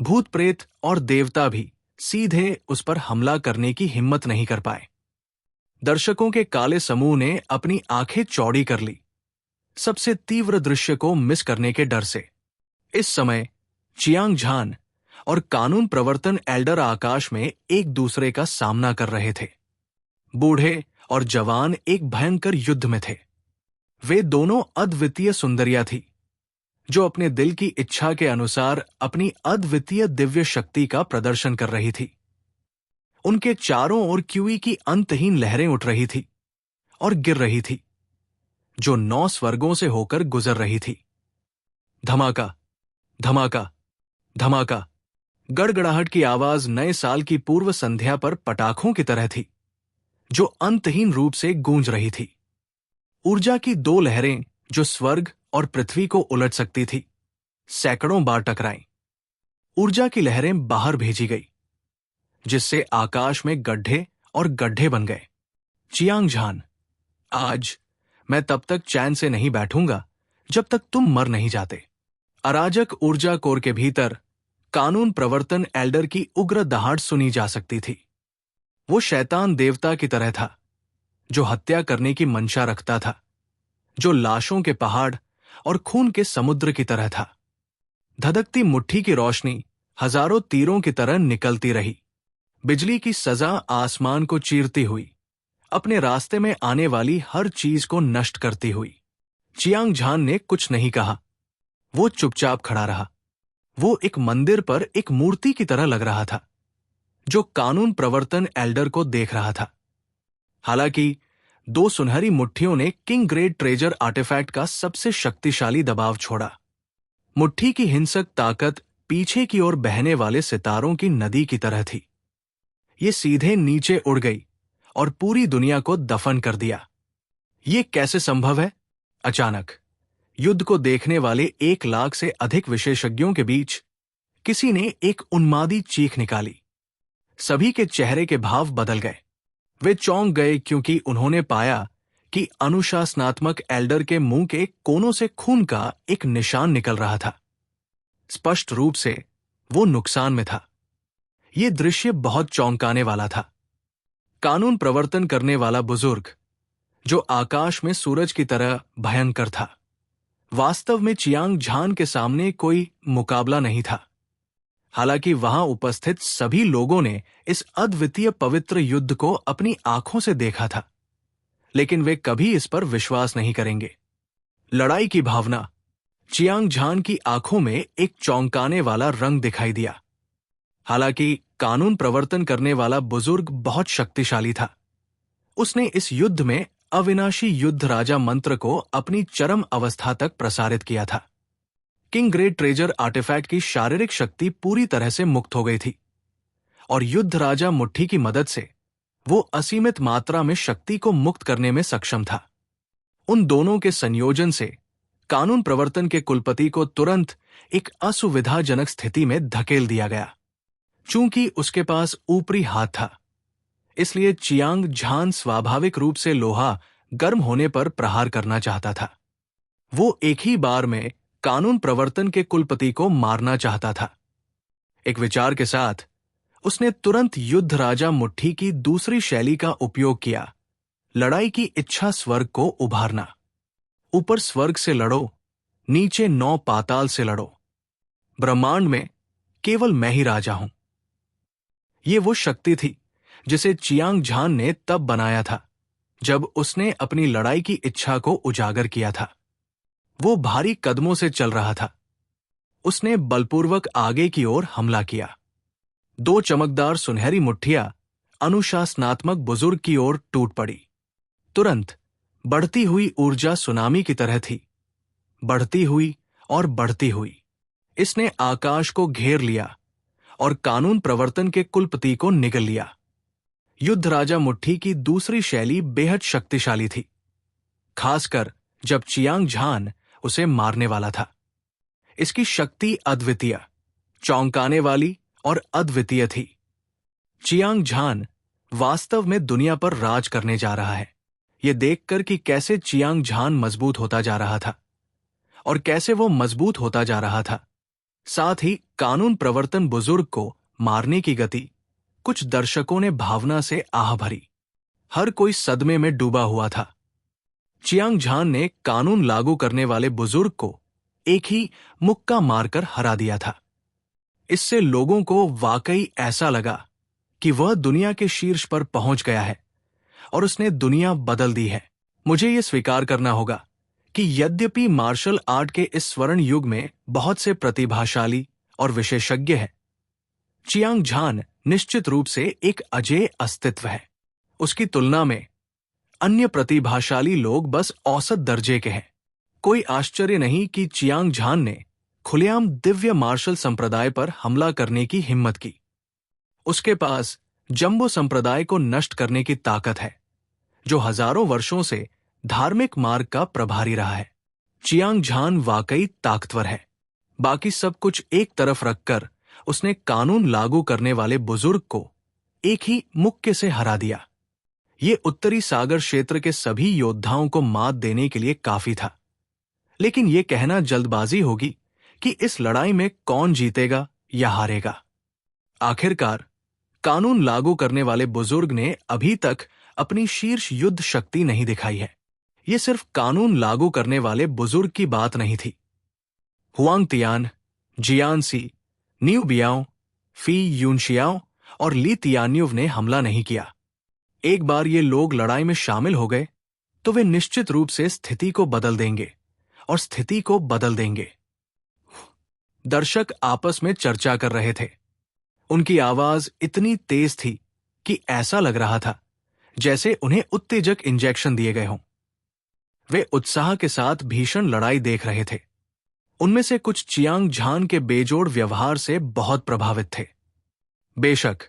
भूत प्रेत और देवता भी सीधे उस पर हमला करने की हिम्मत नहीं कर पाए। दर्शकों के काले समूह ने अपनी आंखें चौड़ी कर ली, सबसे तीव्र दृश्य को मिस करने के डर से। इस समय चियांग झान और कानून प्रवर्तन एल्डर आकाश में एक दूसरे का सामना कर रहे थे। बूढ़े और जवान एक भयंकर युद्ध में थे। वे दोनों अद्वितीय सुंदरियां थी, जो अपने दिल की इच्छा के अनुसार अपनी अद्वितीय दिव्य शक्ति का प्रदर्शन कर रही थी। उनके चारों ओर क्यूई की अंतहीन लहरें उठ रही थी और गिर रही थी, जो 9 स्वर्गों से होकर गुजर रही थी। धमाका, धमाका, धमाका। गड़गड़ाहट की आवाज नए साल की पूर्व संध्या पर पटाखों की तरह थी, जो अंतहीन रूप से गूंज रही थी। ऊर्जा की 2 लहरें जो स्वर्ग और पृथ्वी को उलट सकती थी, सैकड़ों बार टकराईं। ऊर्जा की लहरें बाहर भेजी गई, जिससे आकाश में गड्ढे और गड्ढे बन गए। चियांग झान, आज मैं तब तक चैन से नहीं बैठूंगा जब तक तुम मर नहीं जाते। अराजक ऊर्जा कोर के भीतर कानून प्रवर्तन एल्डर की उग्र दहाड़ सुनी जा सकती थी। वो शैतान देवता की तरह था, जो हत्या करने की मंशा रखता था, जो लाशों के पहाड़ और खून के समुद्र की तरह था। धधकती मुट्ठी की रोशनी हजारों तीरों की तरह निकलती रही, बिजली की सजा आसमान को चीरती हुई, अपने रास्ते में आने वाली हर चीज को नष्ट करती हुई। चियांग झान ने कुछ नहीं कहा, वो चुपचाप खड़ा रहा। वो एक मंदिर पर एक मूर्ति की तरह लग रहा था, जो कानून प्रवर्तन एल्डर को देख रहा था। हालांकि 2 सुनहरी मुट्ठियों ने किंग ग्रेट ट्रेजर आर्टिफैक्ट का सबसे शक्तिशाली दबाव छोड़ा। मुट्ठी की हिंसक ताकत पीछे की ओर बहने वाले सितारों की नदी की तरह थी। ये सीधे नीचे उड़ गई और पूरी दुनिया को दफन कर दिया। ये कैसे संभव है? अचानक युद्ध को देखने वाले 1 लाख से अधिक विशेषज्ञों के बीच किसी ने एक उन्मादी चीख निकाली। सभी के चेहरे के भाव बदल गए। वे चौंक गए क्योंकि उन्होंने पाया कि अनुशासनात्मक एल्डर के मुंह के कोनों से खून का एक निशान निकल रहा था। स्पष्ट रूप से वो नुकसान में था। ये दृश्य बहुत चौंकाने वाला था। कानून प्रवर्तन करने वाला बुजुर्ग, जो आकाश में सूरज की तरह भयंकर था, वास्तव में चियांग झान के सामने कोई मुकाबला नहीं था। हालांकि वहां उपस्थित सभी लोगों ने इस अद्वितीय पवित्र युद्ध को अपनी आंखों से देखा था, लेकिन वे कभी इस पर विश्वास नहीं करेंगे। लड़ाई की भावना चियांग झान की आंखों में एक चौंकाने वाला रंग दिखाई दिया। हालांकि कानून प्रवर्तन करने वाला बुजुर्ग बहुत शक्तिशाली था। उसने इस युद्ध में अविनाशी युद्ध राजा मंत्र को अपनी चरम अवस्था तक प्रसारित किया था। किंग ग्रेट ट्रेजर आर्टिफैक्ट की शारीरिक शक्ति पूरी तरह से मुक्त हो गई थी और युद्ध राजा मुट्ठी की मदद से वो असीमित मात्रा में शक्ति को मुक्त करने में सक्षम था। उन दोनों के संयोजन से कानून प्रवर्तन के कुलपति को तुरंत एक असुविधाजनक स्थिति में धकेल दिया गया। चूंकि उसके पास ऊपरी हाथ था, इसलिए चियांग झान स्वाभाविक रूप से लोहा गर्म होने पर प्रहार करना चाहता था। वो एक ही बार में कानून प्रवर्तन के कुलपति को मारना चाहता था। एक विचार के साथ उसने तुरंत युद्ध राजा मुट्ठी की दूसरी शैली का उपयोग किया, लड़ाई की इच्छा स्वर्ग को उभारना। ऊपर स्वर्ग से लड़ो, नीचे 9 पाताल से लड़ो। ब्रह्मांड में केवल मैं ही राजा हूं। ये वो शक्ति थी जिसे चियांग झान ने तब बनाया था जब उसने अपनी लड़ाई की इच्छा को उजागर किया था। वो भारी कदमों से चल रहा था। उसने बलपूर्वक आगे की ओर हमला किया। 2 चमकदार सुनहरी मुट्ठियां अनुशासनात्मक बुजुर्ग की ओर टूट पड़ी। तुरंत बढ़ती हुई ऊर्जा सुनामी की तरह थी, बढ़ती हुई और बढ़ती हुई। इसने आकाश को घेर लिया और कानून प्रवर्तन के कुलपति को निगल लिया। युद्ध राजा मुट्ठी की दूसरी शैली बेहद शक्तिशाली थी, खासकर जब चियांग झान उसे मारने वाला था। इसकी शक्ति अद्वितीय, चौंकाने वाली और अद्वितीय थी। चियांग झान वास्तव में दुनिया पर राज करने जा रहा है। यह देखकर कि कैसे चियांग झान मजबूत होता जा रहा था और कैसे वो मजबूत होता जा रहा था, साथ ही कानून प्रवर्तन बुजुर्ग को मारने की गति, कुछ दर्शकों ने भावना से आह भरी। हर कोई सदमे में डूबा हुआ था। चियांग झान ने कानून लागू करने वाले बुजुर्ग को एक ही मुक्का मारकर हरा दिया था। इससे लोगों को वाकई ऐसा लगा कि वह दुनिया के शीर्ष पर पहुंच गया है और उसने दुनिया बदल दी है। मुझे यह स्वीकार करना होगा कि यद्यपि मार्शल आर्ट के इस स्वर्ण युग में बहुत से प्रतिभाशाली और विशेषज्ञ हैं, चियांग झान निश्चित रूप से एक अजेय अस्तित्व है। उसकी तुलना में अन्य प्रतिभाशाली लोग बस औसत दर्जे के हैं। कोई आश्चर्य नहीं कि चियांग झान ने खुलेआम दिव्य मार्शल संप्रदाय पर हमला करने की हिम्मत की। उसके पास जंबो संप्रदाय को नष्ट करने की ताकत है, जो हजारों वर्षों से धार्मिक मार्ग का प्रभारी रहा है। चियांग झान वाकई ताकतवर है। बाकी सब कुछ एक तरफ रखकर उसने कानून लागू करने वाले बुजुर्ग को एक ही मुक्के से हरा दिया। ये उत्तरी सागर क्षेत्र के सभी योद्धाओं को मात देने के लिए काफी था। लेकिन यह कहना जल्दबाजी होगी कि इस लड़ाई में कौन जीतेगा या हारेगा। आखिरकार कानून लागू करने वाले बुजुर्ग ने अभी तक अपनी शीर्ष युद्ध शक्ति नहीं दिखाई है। यह सिर्फ कानून लागू करने वाले बुजुर्ग की बात नहीं थी। हुआंग तियान, जियान सी, न्यू बियाओ, फी यूनशियाओ और ली तियान्युव ने हमला नहीं किया। एक बार ये लोग लड़ाई में शामिल हो गए तो वे निश्चित रूप से स्थिति को बदल देंगे और स्थिति को बदल देंगे। दर्शक आपस में चर्चा कर रहे थे। उनकी आवाज इतनी तेज थी कि ऐसा लग रहा था जैसे उन्हें उत्तेजक इंजेक्शन दिए गए हों। वे उत्साह के साथ भीषण लड़ाई देख रहे थे। उनमें से कुछ चियांग झान के बेजोड़ व्यवहार से बहुत प्रभावित थे। बेशक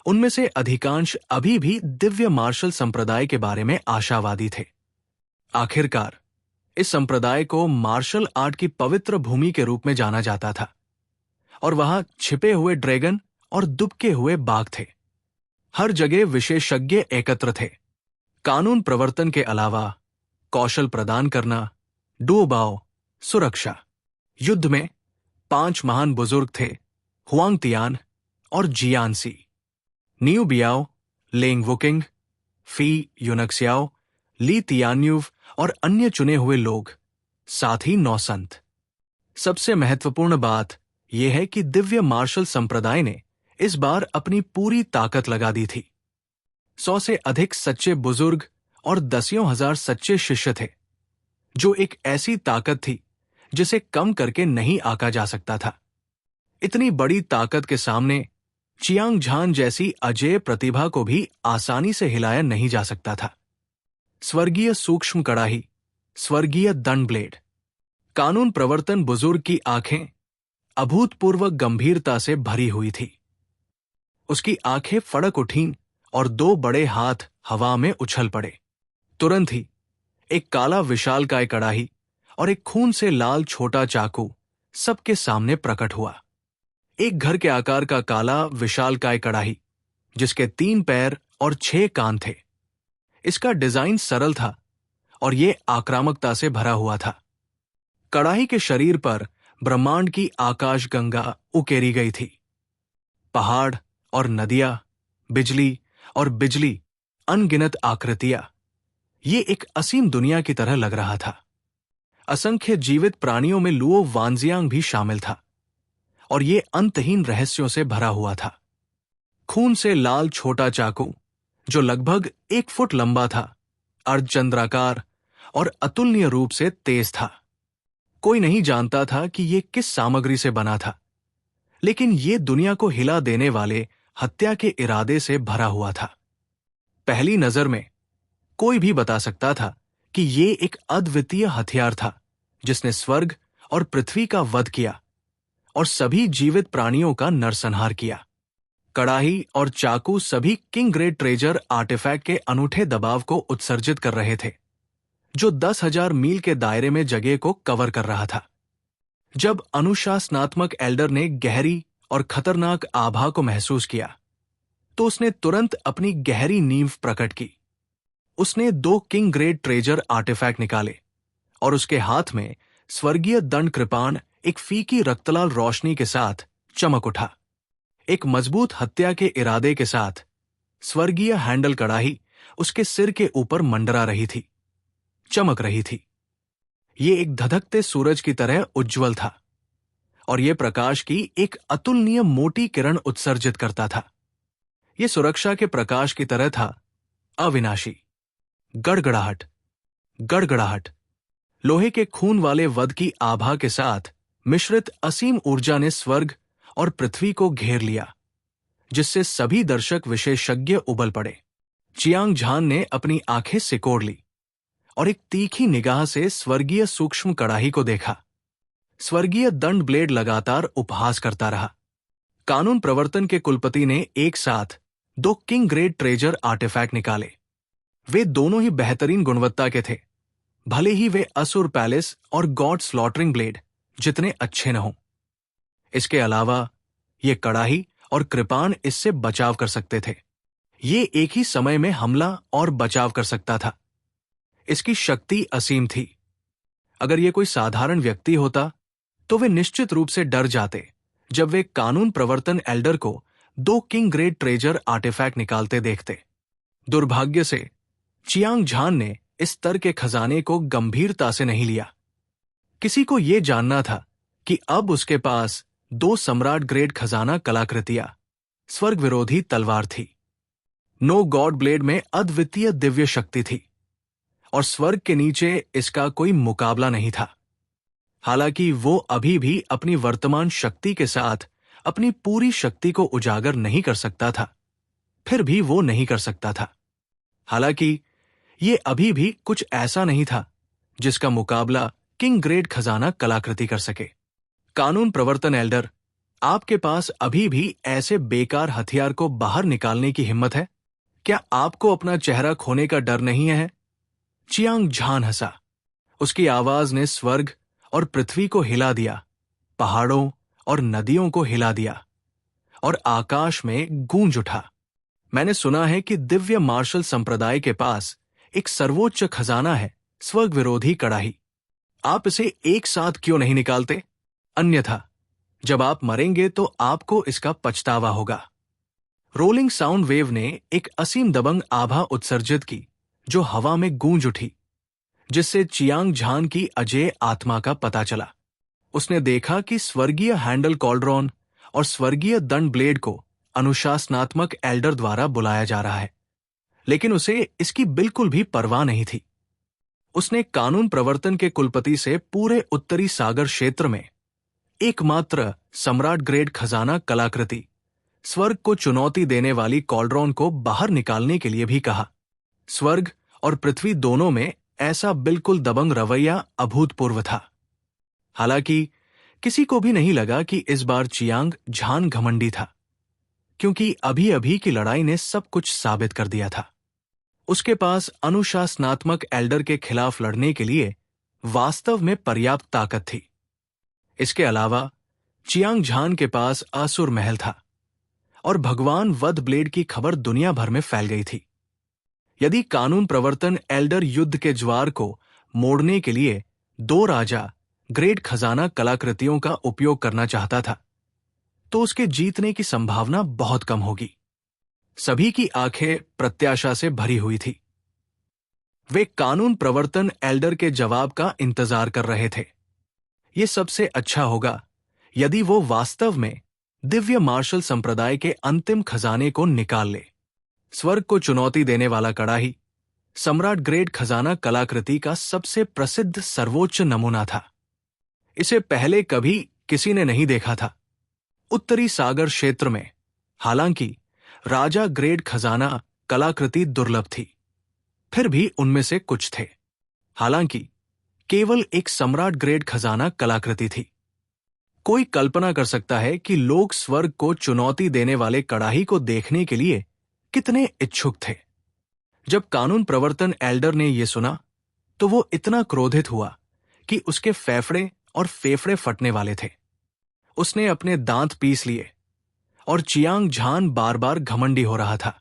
उनमें से अधिकांश अभी भी दिव्य मार्शल संप्रदाय के बारे में आशावादी थे। आखिरकार इस संप्रदाय को मार्शल आर्ट की पवित्र भूमि के रूप में जाना जाता था और वहां छिपे हुए ड्रैगन और दुबके हुए बाघ थे। हर जगह विशेषज्ञ एकत्र थे। कानून प्रवर्तन के अलावा कौशल प्रदान करना, डूबाओ, सुरक्षा। युद्ध में 5 महान बुजुर्ग थे, हुआंग तियान और जियान सी, न्यू बियाओ, लेंग वुकिंग, फी यूनक्सियाओ, ली तियान्युव और अन्य चुने हुए लोग, साथ ही 9 संत। सबसे महत्वपूर्ण बात यह है कि दिव्य मार्शल संप्रदाय ने इस बार अपनी पूरी ताकत लगा दी थी। 100 से अधिक सच्चे बुजुर्ग और दसियों हजार सच्चे शिष्य थे, जो एक ऐसी ताकत थी जिसे कम करके नहीं आंका जा सकता था। इतनी बड़ी ताकत के सामने चियांग झान जैसी अजेय प्रतिभा को भी आसानी से हिलाया नहीं जा सकता था। स्वर्गीय सूक्ष्म कड़ाही, स्वर्गीय दंड ब्लेड। कानून प्रवर्तन बुजुर्ग की आंखें अभूतपूर्व गंभीरता से भरी हुई थी। उसकी आंखें फड़क उठीं और दो बड़े हाथ हवा में उछल पड़े। तुरंत ही एक काला विशालकाय कड़ाही और एक खून से लाल छोटा चाकू सबके सामने प्रकट हुआ। एक घर के आकार का काला विशालकाय कड़ाही, जिसके 3 पैर और 6 कान थे। इसका डिजाइन सरल था और यह आक्रामकता से भरा हुआ था। कड़ाही के शरीर पर ब्रह्मांड की आकाशगंगा उकेरी गई थी। पहाड़ और नदियां, बिजली और बिजली, अनगिनत आकृतियां, ये एक असीम दुनिया की तरह लग रहा था। असंख्य जीवित प्राणियों में लुओ वानजियांग भी शामिल था और ये अंतहीन रहस्यों से भरा हुआ था। खून से लाल छोटा चाकू, जो लगभग 1 फुट लंबा था, अर्धचंद्राकार और अतुलनीय रूप से तेज था। कोई नहीं जानता था कि यह किस सामग्री से बना था, लेकिन यह दुनिया को हिला देने वाले हत्या के इरादे से भरा हुआ था। पहली नजर में कोई भी बता सकता था कि यह एक अद्वितीय हथियार था जिसने स्वर्ग और पृथ्वी का वध किया और सभी जीवित प्राणियों का नरसंहार किया। कड़ाही और चाकू सभी किंग ग्रेट ट्रेजर आर्टिफैक्ट के अनूठे दबाव को उत्सर्जित कर रहे थे, जो 10,000 मील के दायरे में जगह को कवर कर रहा था। जब अनुशासनात्मक एल्डर ने गहरी और खतरनाक आभा को महसूस किया, तो उसने तुरंत अपनी गहरी नींव प्रकट की। उसने 2 किंग ग्रेट ट्रेजर आर्टिफैक्ट निकाले और उसके हाथ में स्वर्गीय दंड कृपाण एक फीकी रक्तलाल रोशनी के साथ चमक उठा। एक मजबूत हत्या के इरादे के साथ स्वर्गीय हैंडल कड़ाही उसके सिर के ऊपर मंडरा रही थी, चमक रही थी। ये एक धधकते सूरज की तरह उज्ज्वल था और यह प्रकाश की एक अतुलनीय मोटी किरण उत्सर्जित करता था। यह सुरक्षा के प्रकाश की तरह था, अविनाशी। गड़गड़ाहट, गड़गड़ाहट। लोहे के खून वाले वध की आभा के साथ मिश्रित असीम ऊर्जा ने स्वर्ग और पृथ्वी को घेर लिया, जिससे सभी दर्शक विशेषज्ञ उबल पड़े। चियांग झान ने अपनी आंखें सिकोड़ ली और एक तीखी निगाह से स्वर्गीय सूक्ष्म कड़ाही को देखा। स्वर्गीय दंड ब्लेड लगातार उपहास करता रहा। कानून प्रवर्तन के कुलपति ने एक साथ 2 किंग ग्रेट ट्रेजर आर्टिफैक्ट निकाले। वे दोनों ही बेहतरीन गुणवत्ता के थे, भले ही वे असुर पैलेस और गॉड स्लॉटरिंग ब्लेड जितने अच्छे न हों। इसके अलावा ये कड़ाही और कृपाण इससे बचाव कर सकते थे। ये एक ही समय में हमला और बचाव कर सकता था। इसकी शक्ति असीम थी। अगर ये कोई साधारण व्यक्ति होता तो वे निश्चित रूप से डर जाते जब वे कानून प्रवर्तन एल्डर को 2 किंग ग्रेट ट्रेजर आर्टिफैक्ट निकालते देखते। दुर्भाग्य से चियांग झान ने इस स्तर के खजाने को गंभीरता से नहीं लिया। किसी को यह जानना था कि अब उसके पास 2 सम्राट ग्रेड खजाना कलाकृतियां, स्वर्ग विरोधी तलवार थी। नो गॉड ब्लेड में अद्वितीय दिव्य शक्ति थी और स्वर्ग के नीचे इसका कोई मुकाबला नहीं था। हालांकि वो अभी भी अपनी वर्तमान शक्ति के साथ अपनी पूरी शक्ति को उजागर नहीं कर सकता था, फिर भी वो नहीं कर सकता था। हालांकि ये अभी भी कुछ ऐसा नहीं था जिसका मुकाबला किंग ग्रेड खजाना कलाकृति कर सके। कानून प्रवर्तन एल्डर, आपके पास अभी भी ऐसे बेकार हथियार को बाहर निकालने की हिम्मत है? क्या आपको अपना चेहरा खोने का डर नहीं है? चियांग झान हंसा। उसकी आवाज ने स्वर्ग और पृथ्वी को हिला दिया, पहाड़ों और नदियों को हिला दिया और आकाश में गूंज उठा। मैंने सुना है कि दिव्य मार्शल संप्रदाय के पास एक सर्वोच्च खजाना है, स्वर्ग विरोधी कड़ाही। आप इसे एक साथ क्यों नहीं निकालते? अन्यथा जब आप मरेंगे तो आपको इसका पछतावा होगा। रोलिंग साउंड वेव ने एक असीम दबंग आभा उत्सर्जित की जो हवा में गूंज उठी, जिससे चियांग झान की अजेय आत्मा का पता चला। उसने देखा कि स्वर्गीय हैंडल कॉल्ड्रॉन और स्वर्गीय दंड ब्लेड को अनुशासनात्मक एल्डर द्वारा बुलाया जा रहा है, लेकिन उसे इसकी बिल्कुल भी परवाह नहीं थी। उसने कानून प्रवर्तन के कुलपति से पूरे उत्तरी सागर क्षेत्र में एकमात्र सम्राट ग्रेड खजाना कलाकृति स्वर्ग को चुनौती देने वाली कॉलड्रॉन को बाहर निकालने के लिए भी कहा। स्वर्ग और पृथ्वी दोनों में ऐसा बिल्कुल दबंग रवैया अभूतपूर्व था। हालांकि किसी को भी नहीं लगा कि इस बार चियांग झान घमंडी था, क्योंकि अभी अभी की लड़ाई ने सब कुछ साबित कर दिया था। उसके पास अनुशासनात्मक एल्डर के खिलाफ लड़ने के लिए वास्तव में पर्याप्त ताकत थी। इसके अलावा चियांग झान के पास आसुर महल था और भगवान वध ब्लेड की खबर दुनिया भर में फैल गई थी। यदि कानून प्रवर्तन एल्डर युद्ध के ज्वार को मोड़ने के लिए 2 राजा ग्रेड खजाना कलाकृतियों का उपयोग करना चाहता था, तो उसके जीतने की संभावना बहुत कम होगी। सभी की आंखें प्रत्याशा से भरी हुई थी। वे कानून प्रवर्तन एल्डर के जवाब का इंतजार कर रहे थे। यह सबसे अच्छा होगा यदि वो वास्तव में दिव्य मार्शल संप्रदाय के अंतिम खजाने को निकाल ले। स्वर्ग को चुनौती देने वाला कड़ाही सम्राट ग्रेड खजाना कलाकृति का सबसे प्रसिद्ध सर्वोच्च नमूना था। इसे पहले कभी किसी ने नहीं देखा था। उत्तरी सागर क्षेत्र में हालांकि राजा ग्रेड खजाना कलाकृति दुर्लभ थी, फिर भी उनमें से कुछ थे। हालांकि केवल एक सम्राट ग्रेड खजाना कलाकृति थी। कोई कल्पना कर सकता है कि लोग स्वर्ग को चुनौती देने वाले कड़ाही को देखने के लिए कितने इच्छुक थे। जब कानून प्रवर्तन एल्डर ने यह सुना तो वो इतना क्रोधित हुआ कि उसके फेफड़े फटने वाले थे। उसने अपने दांत पीस लिए और चियांग झान बार बार घमंडी हो रहा था।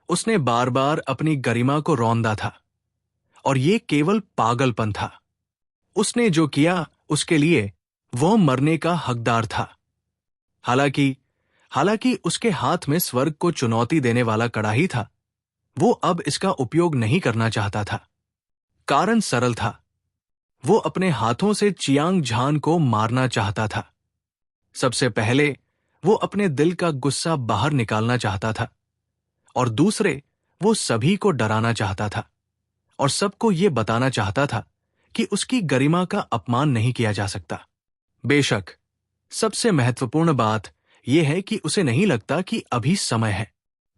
उसने बार बार अपनी गरिमा को रौंदा था और ये केवल पागलपन था। उसने जो किया उसके लिए वह मरने का हकदार था। हालांकि उसके हाथ में स्वर्ग को चुनौती देने वाला कड़ाही था, वो अब इसका उपयोग नहीं करना चाहता था। कारण सरल था, वो अपने हाथों से चियांग झान को मारना चाहता था। सबसे पहले वो अपने दिल का गुस्सा बाहर निकालना चाहता था और दूसरे वो सभी को डराना चाहता था और सबको ये बताना चाहता था कि उसकी गरिमा का अपमान नहीं किया जा सकता। बेशक सबसे महत्वपूर्ण बात यह है कि उसे नहीं लगता कि अभी समय है।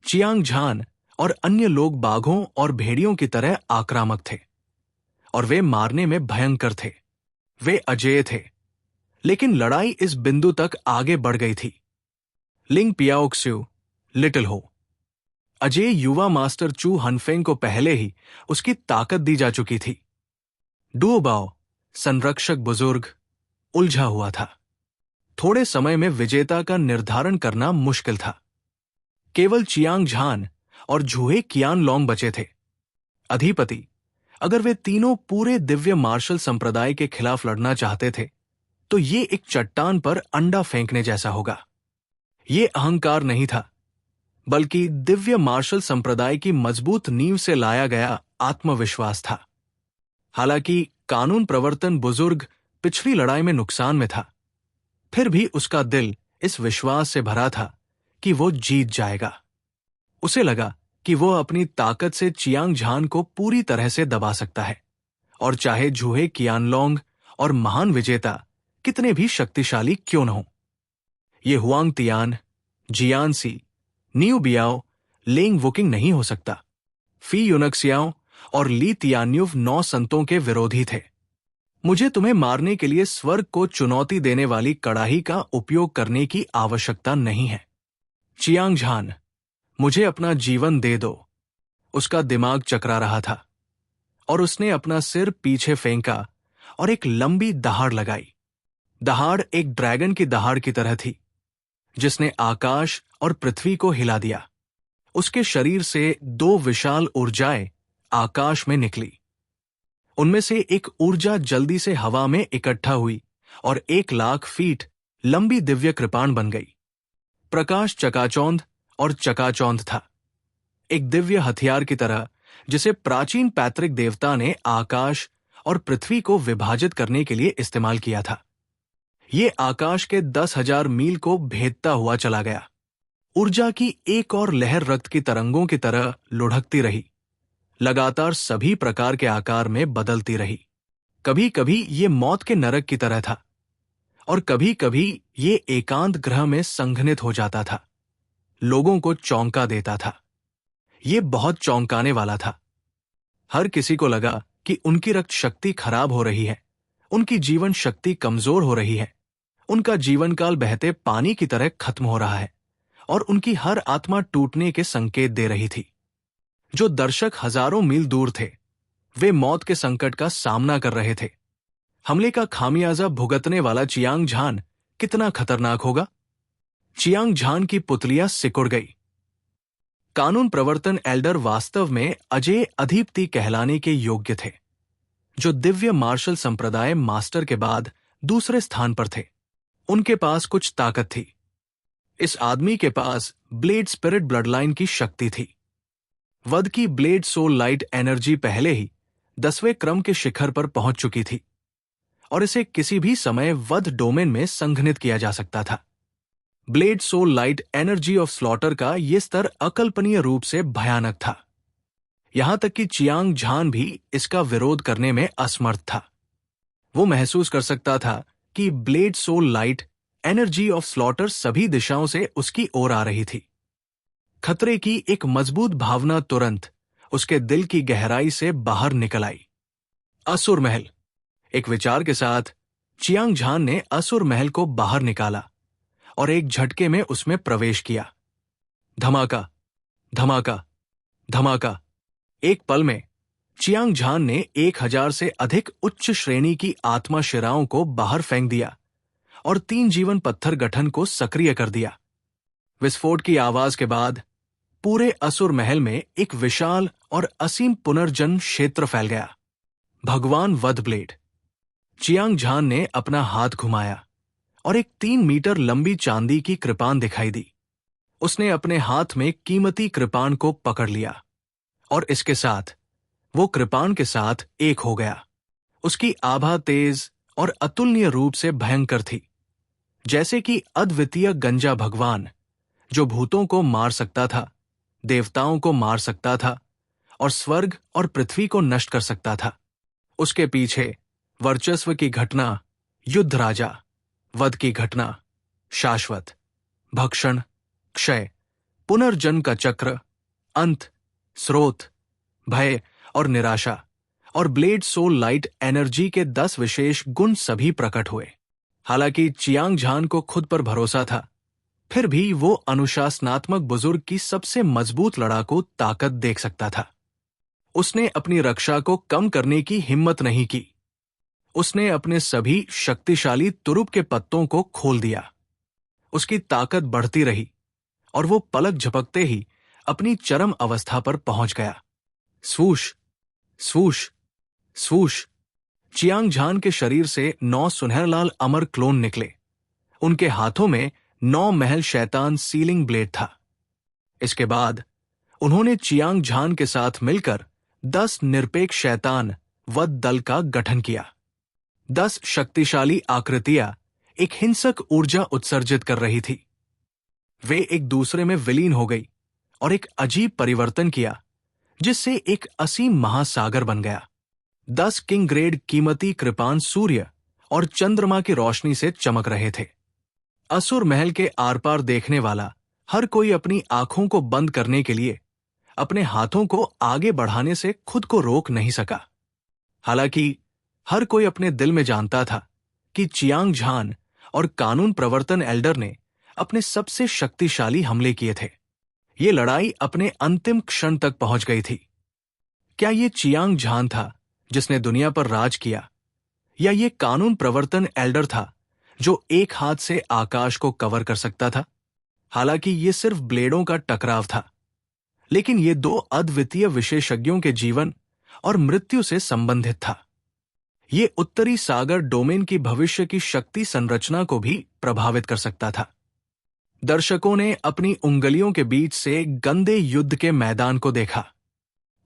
चियांग झान और अन्य लोग बाघों और भेड़ियों की तरह आक्रामक थे और वे मारने में भयंकर थे। वे अजेय थे, लेकिन लड़ाई इस बिंदु तक आगे बढ़ गई थी। लिंग पियाओक्स्यू लिटिल हो अजय युवा मास्टर चू हनफेंग को पहले ही उसकी ताकत दी जा चुकी थी। डुओबाओ संरक्षक बुजुर्ग उलझा हुआ था। थोड़े समय में विजेता का निर्धारण करना मुश्किल था। केवल चियांग झान और झूहे कियानलोंग बचे थे। अधिपति, अगर वे तीनों पूरे दिव्य मार्शल संप्रदाय के खिलाफ लड़ना चाहते थे तो ये एक चट्टान पर अंडा फेंकने जैसा होगा। ये अहंकार नहीं था, बल्कि दिव्य मार्शल संप्रदाय की मजबूत नींव से लाया गया आत्मविश्वास था। हालांकि कानून प्रवर्तन बुजुर्ग पिछली लड़ाई में नुकसान में था, फिर भी उसका दिल इस विश्वास से भरा था कि वो जीत जाएगा। उसे लगा कि वो अपनी ताकत से चियांग झान को पूरी तरह से दबा सकता है, और चाहे झूहे कियानलोंग और महान विजेता कितने भी शक्तिशाली क्यों न हो। ये हुआंग तियान, जियानसी, न्यू बियाओ, लेंग वुकिंग नहीं हो सकता। फी यूनक्सियाओ और ली तियान्युव 9 संतों के विरोधी थे। मुझे तुम्हें मारने के लिए स्वर्ग को चुनौती देने वाली कड़ाही का उपयोग करने की आवश्यकता नहीं है। चियांग झान, मुझे अपना जीवन दे दो। उसका दिमाग चकरा रहा था और उसने अपना सिर पीछे फेंका और एक लंबी दहाड़ लगाई। दहाड़ एक ड्रैगन की दहाड़ की तरह थी, जिसने आकाश और पृथ्वी को हिला दिया। उसके शरीर से 2 विशाल ऊर्जाएं आकाश में निकली। उनमें से एक ऊर्जा जल्दी से हवा में इकट्ठा हुई और 1,00,000 फीट लंबी दिव्य कृपाण बन गई। प्रकाश चकाचौंध और चकाचौंध था, एक दिव्य हथियार की तरह जिसे प्राचीन पैतृक देवता ने आकाश और पृथ्वी को विभाजित करने के लिए इस्तेमाल किया था। ये आकाश के 10,000 मील को भेदता हुआ चला गया। ऊर्जा की एक और लहर रक्त की तरंगों की तरह लुढ़कती रही, लगातार सभी प्रकार के आकार में बदलती रही। कभी कभी ये मौत के नरक की तरह था और कभी कभी ये एकांत ग्रह में संघनित हो जाता था। लोगों को चौंका देता था। ये बहुत चौंकाने वाला था। हर किसी को लगा कि उनकी रक्त शक्ति खराब हो रही है, उनकी जीवन शक्ति कमजोर हो रही है, उनका जीवन काल बहते पानी की तरह खत्म हो रहा है और उनकी हर आत्मा टूटने के संकेत दे रही थी। जो दर्शक हजारों मील दूर थे, वे मौत के संकट का सामना कर रहे थे। हमले का खामियाजा भुगतने वाला चियांग झान कितना खतरनाक होगा। चियांग झान की पुतलियां सिकुड़ गई। कानून प्रवर्तन एल्डर वास्तव में अजय अधीप्ति कहलाने के योग्य थे, जो दिव्य मार्शल संप्रदाय मास्टर के बाद दूसरे स्थान पर थे। उनके पास कुछ ताकत थी। इस आदमी के पास ब्लेड स्पिरिट ब्लडलाइन की शक्ति थी। वध की ब्लेड सोल लाइट एनर्जी पहले ही 10वें क्रम के शिखर पर पहुंच चुकी थी और इसे किसी भी समय वध डोमेन में संघनित किया जा सकता था। Blade soul light energy of slaughter का यह स्तर अकल्पनीय रूप से भयानक था। यहां तक कि चियांग झान भी इसका विरोध करने में असमर्थ था। वो महसूस कर सकता था कि blade soul light energy of slaughter सभी दिशाओं से उसकी ओर आ रही थी। खतरे की एक मजबूत भावना तुरंत उसके दिल की गहराई से बाहर निकल आई। असुर महल। एक विचार के साथ चियांग झान ने असुर महल को बाहर निकाला और एक झटके में उसमें प्रवेश किया। धमाका, धमाका, धमाका। एक पल में चियांग झान ने 1000 से अधिक उच्च श्रेणी की आत्मा शिराओं को बाहर फेंक दिया और 3 जीवन पत्थर गठन को सक्रिय कर दिया। विस्फोट की आवाज के बाद पूरे असुर महल में एक विशाल और असीम पुनर्जन्म क्षेत्र फैल गया। भगवान वध ब्लेड। चियांग झान ने अपना हाथ घुमाया और एक 3 मीटर लंबी चांदी की कृपाण दिखाई दी। उसने अपने हाथ में कीमती कृपाण को पकड़ लिया और इसके साथ वो कृपाण के साथ एक हो गया। उसकी आभा तेज और अतुलनीय रूप से भयंकर थी, जैसे कि अद्वितीय गंजा भगवान, जो भूतों को मार सकता था, देवताओं को मार सकता था और स्वर्ग और पृथ्वी को नष्ट कर सकता था। उसके पीछे वर्चस्व की घटना, युद्ध राजा, वध की घटना, शाश्वत, भक्षण, क्षय, पुनर्जन्म का चक्र, अंत, स्रोत, भय और निराशा और ब्लेड सोल लाइट एनर्जी के 10 विशेष गुण सभी प्रकट हुए। हालांकि चियांग झान को खुद पर भरोसा था, फिर भी वो अनुशासनात्मक बुजुर्ग की सबसे मजबूत लड़ाकू ताकत देख सकता था। उसने अपनी रक्षा को कम करने की हिम्मत नहीं की। उसने अपने सभी शक्तिशाली तुरुप के पत्तों को खोल दिया। उसकी ताकत बढ़ती रही और वो पलक झपकते ही अपनी चरम अवस्था पर पहुंच गया। स्वूश, स्वूश, स्वूश। चियांग झान के शरीर से 9 सुनहरलाल अमर क्लोन निकले। उनके हाथों में 9 महल शैतान सीलिंग ब्लेड था। इसके बाद उन्होंने चियांग झान के साथ मिलकर 10 निरपेक्ष शैतान वध दल का गठन किया। 10 शक्तिशाली आकृतियां एक हिंसक ऊर्जा उत्सर्जित कर रही थी। वे एक दूसरे में विलीन हो गई और एक अजीब परिवर्तन किया, जिससे एक असीम महासागर बन गया। 10 किंग ग्रेड कीमती कृपाण सूर्य और चंद्रमा की रोशनी से चमक रहे थे। असुर महल के आर पार देखने वाला हर कोई अपनी आंखों को बंद करने के लिए अपने हाथों को आगे बढ़ाने से खुद को रोक नहीं सका। हालांकि हर कोई अपने दिल में जानता था कि चियांग झान और कानून प्रवर्तन एल्डर ने अपने सबसे शक्तिशाली हमले किए थे। ये लड़ाई अपने अंतिम क्षण तक पहुंच गई थी। क्या ये चियांग झान था जिसने दुनिया पर राज किया, या ये कानून प्रवर्तन एल्डर था जो एक हाथ से आकाश को कवर कर सकता था? हालांकि ये सिर्फ ब्लेडों का टकराव था, लेकिन ये 2 अद्वितीय विशेषज्ञों के जीवन और मृत्यु से संबंधित था। ये उत्तरी सागर डोमेन की भविष्य की शक्ति संरचना को भी प्रभावित कर सकता था। दर्शकों ने अपनी उंगलियों के बीच से गंदे युद्ध के मैदान को देखा।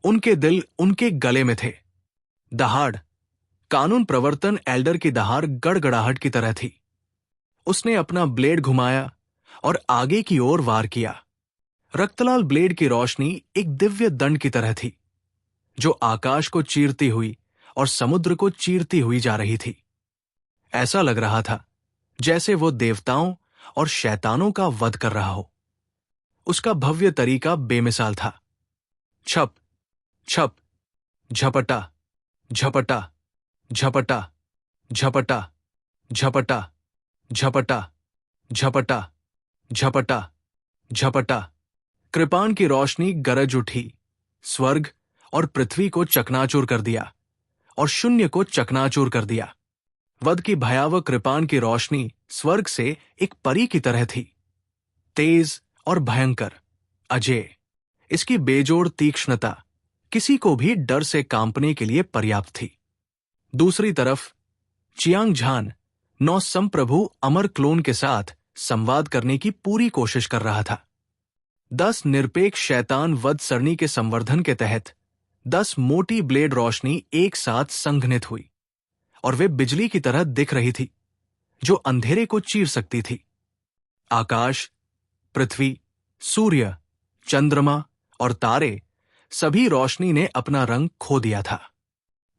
उनके दिल उनके गले में थे। दहाड़, कानून प्रवर्तन एल्डर की दहाड़ गड़गड़ाहट की तरह थी। उसने अपना ब्लेड घुमाया और आगे की ओर वार किया। रक्तलाल ब्लेड की रोशनी एक दिव्य दंड की तरह थी। जो आकाश को चीरती हुई और समुद्र को चीरती हुई जा रही थी। ऐसा लग रहा था जैसे वो देवताओं और शैतानों का वध कर रहा हो। उसका भव्य तरीका बेमिसाल था। छप छप, झपटा झपटा, झपटा झपटा, झपटा झपटा, झपटा झपटा झपटा। कृपाण की रोशनी गरज उठी, स्वर्ग और पृथ्वी को चकनाचूर कर दिया और शून्य को चकनाचूर कर दिया। वध की भयावह कृपाण की रोशनी स्वर्ग से एक परी की तरह थी, तेज और भयंकर, अजेय। इसकी बेजोड़ तीक्ष्णता किसी को भी डर से कांपने के लिए पर्याप्त थी। दूसरी तरफ चियांग झान नौ संप्रभु अमर क्लोन के साथ संवाद करने की पूरी कोशिश कर रहा था। 10 निरपेक्ष शैतान वध सरणी के संवर्धन के तहत 10 मोटी ब्लेड रोशनी एक साथ संघनित हुई और वे बिजली की तरह दिख रही थी, जो अंधेरे को चीर सकती थी। आकाश, पृथ्वी, सूर्य, चंद्रमा और तारे, सभी रोशनी ने अपना रंग खो दिया था।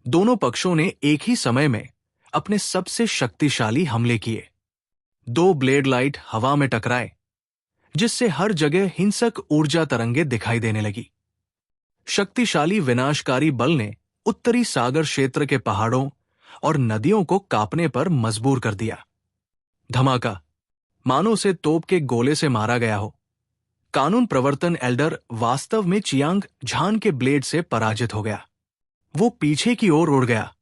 दोनों पक्षों ने एक ही समय में अपने सबसे शक्तिशाली हमले किए। 2 ब्लेड लाइट हवा में टकराए, जिससे हर जगह हिंसक ऊर्जा तरंगे दिखाई देने लगी। शक्तिशाली विनाशकारी बल ने उत्तरी सागर क्षेत्र के पहाड़ों और नदियों को कांपने पर मजबूर कर दिया। धमाका, मानो उसे तोप के गोले से मारा गया हो। कानून प्रवर्तन एल्डर वास्तव में चियांग झान के ब्लेड से पराजित हो गया। वो पीछे की ओर उड़ गया।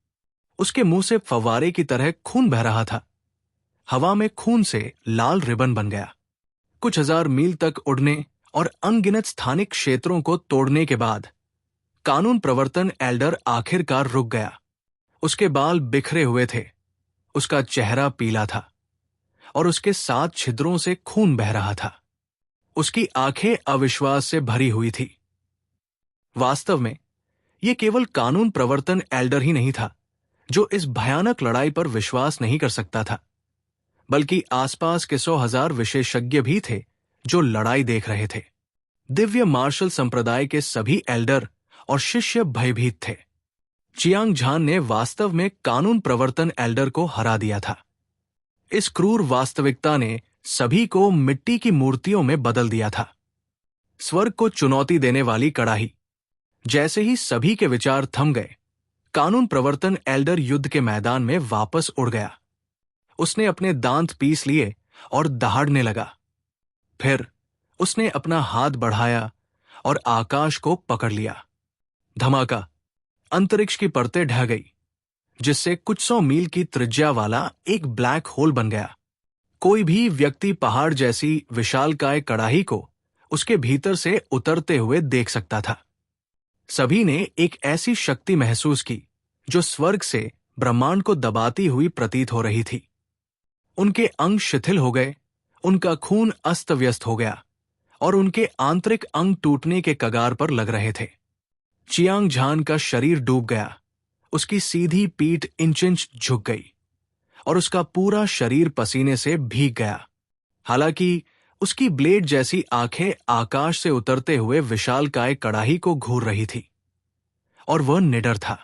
उसके मुंह से फव्वारे की तरह खून बह रहा था। हवा में खून से लाल रिबन बन गया। कुछ हजार मील तक उड़ने और अनगिनत स्थानिक क्षेत्रों को तोड़ने के बाद कानून प्रवर्तन एल्डर आखिरकार रुक गया। उसके बाल बिखरे हुए थे, उसका चेहरा पीला था और उसके 7 छिद्रों से खून बह रहा था। उसकी आंखें अविश्वास से भरी हुई थी। वास्तव में यह केवल कानून प्रवर्तन एल्डर ही नहीं था जो इस भयानक लड़ाई पर विश्वास नहीं कर सकता था, बल्कि आसपास के 100,000 विशेषज्ञ भी थे जो लड़ाई देख रहे थे। दिव्य मार्शल संप्रदाय के सभी एल्डर और शिष्य भयभीत थे। चियांग झान ने वास्तव में कानून प्रवर्तन एल्डर को हरा दिया था। इस क्रूर वास्तविकता ने सभी को मिट्टी की मूर्तियों में बदल दिया था। स्वर्ग को चुनौती देने वाली कड़ाही। जैसे ही सभी के विचार थम गए, कानून प्रवर्तन एल्डर युद्ध के मैदान में वापस उड़ गया। उसने अपने दांत पीस लिए और दहाड़ने लगा। फिर उसने अपना हाथ बढ़ाया और आकाश को पकड़ लिया। धमाका, अंतरिक्ष की परतें ढह गई, जिससे कुछ 100 मील की त्रिज्या वाला एक ब्लैक होल बन गया। कोई भी व्यक्ति पहाड़ जैसी विशालकाय कड़ाही को उसके भीतर से उतरते हुए देख सकता था। सभी ने एक ऐसी शक्ति महसूस की जो स्वर्ग से ब्रह्मांड को दबाती हुई प्रतीत हो रही थी। उनके अंग शिथिल हो गए, उनका खून अस्त व्यस्त हो गया और उनके आंतरिक अंग टूटने के कगार पर लग रहे थे। चियांग झान का शरीर डूब गया, उसकी सीधी पीठ इंच-इंच झुक गई और उसका पूरा शरीर पसीने से भीग गया। हालांकि उसकी ब्लेड जैसी आंखें आकाश से उतरते हुए विशालकाय कड़ाही को घूर रही थी और वह निडर था।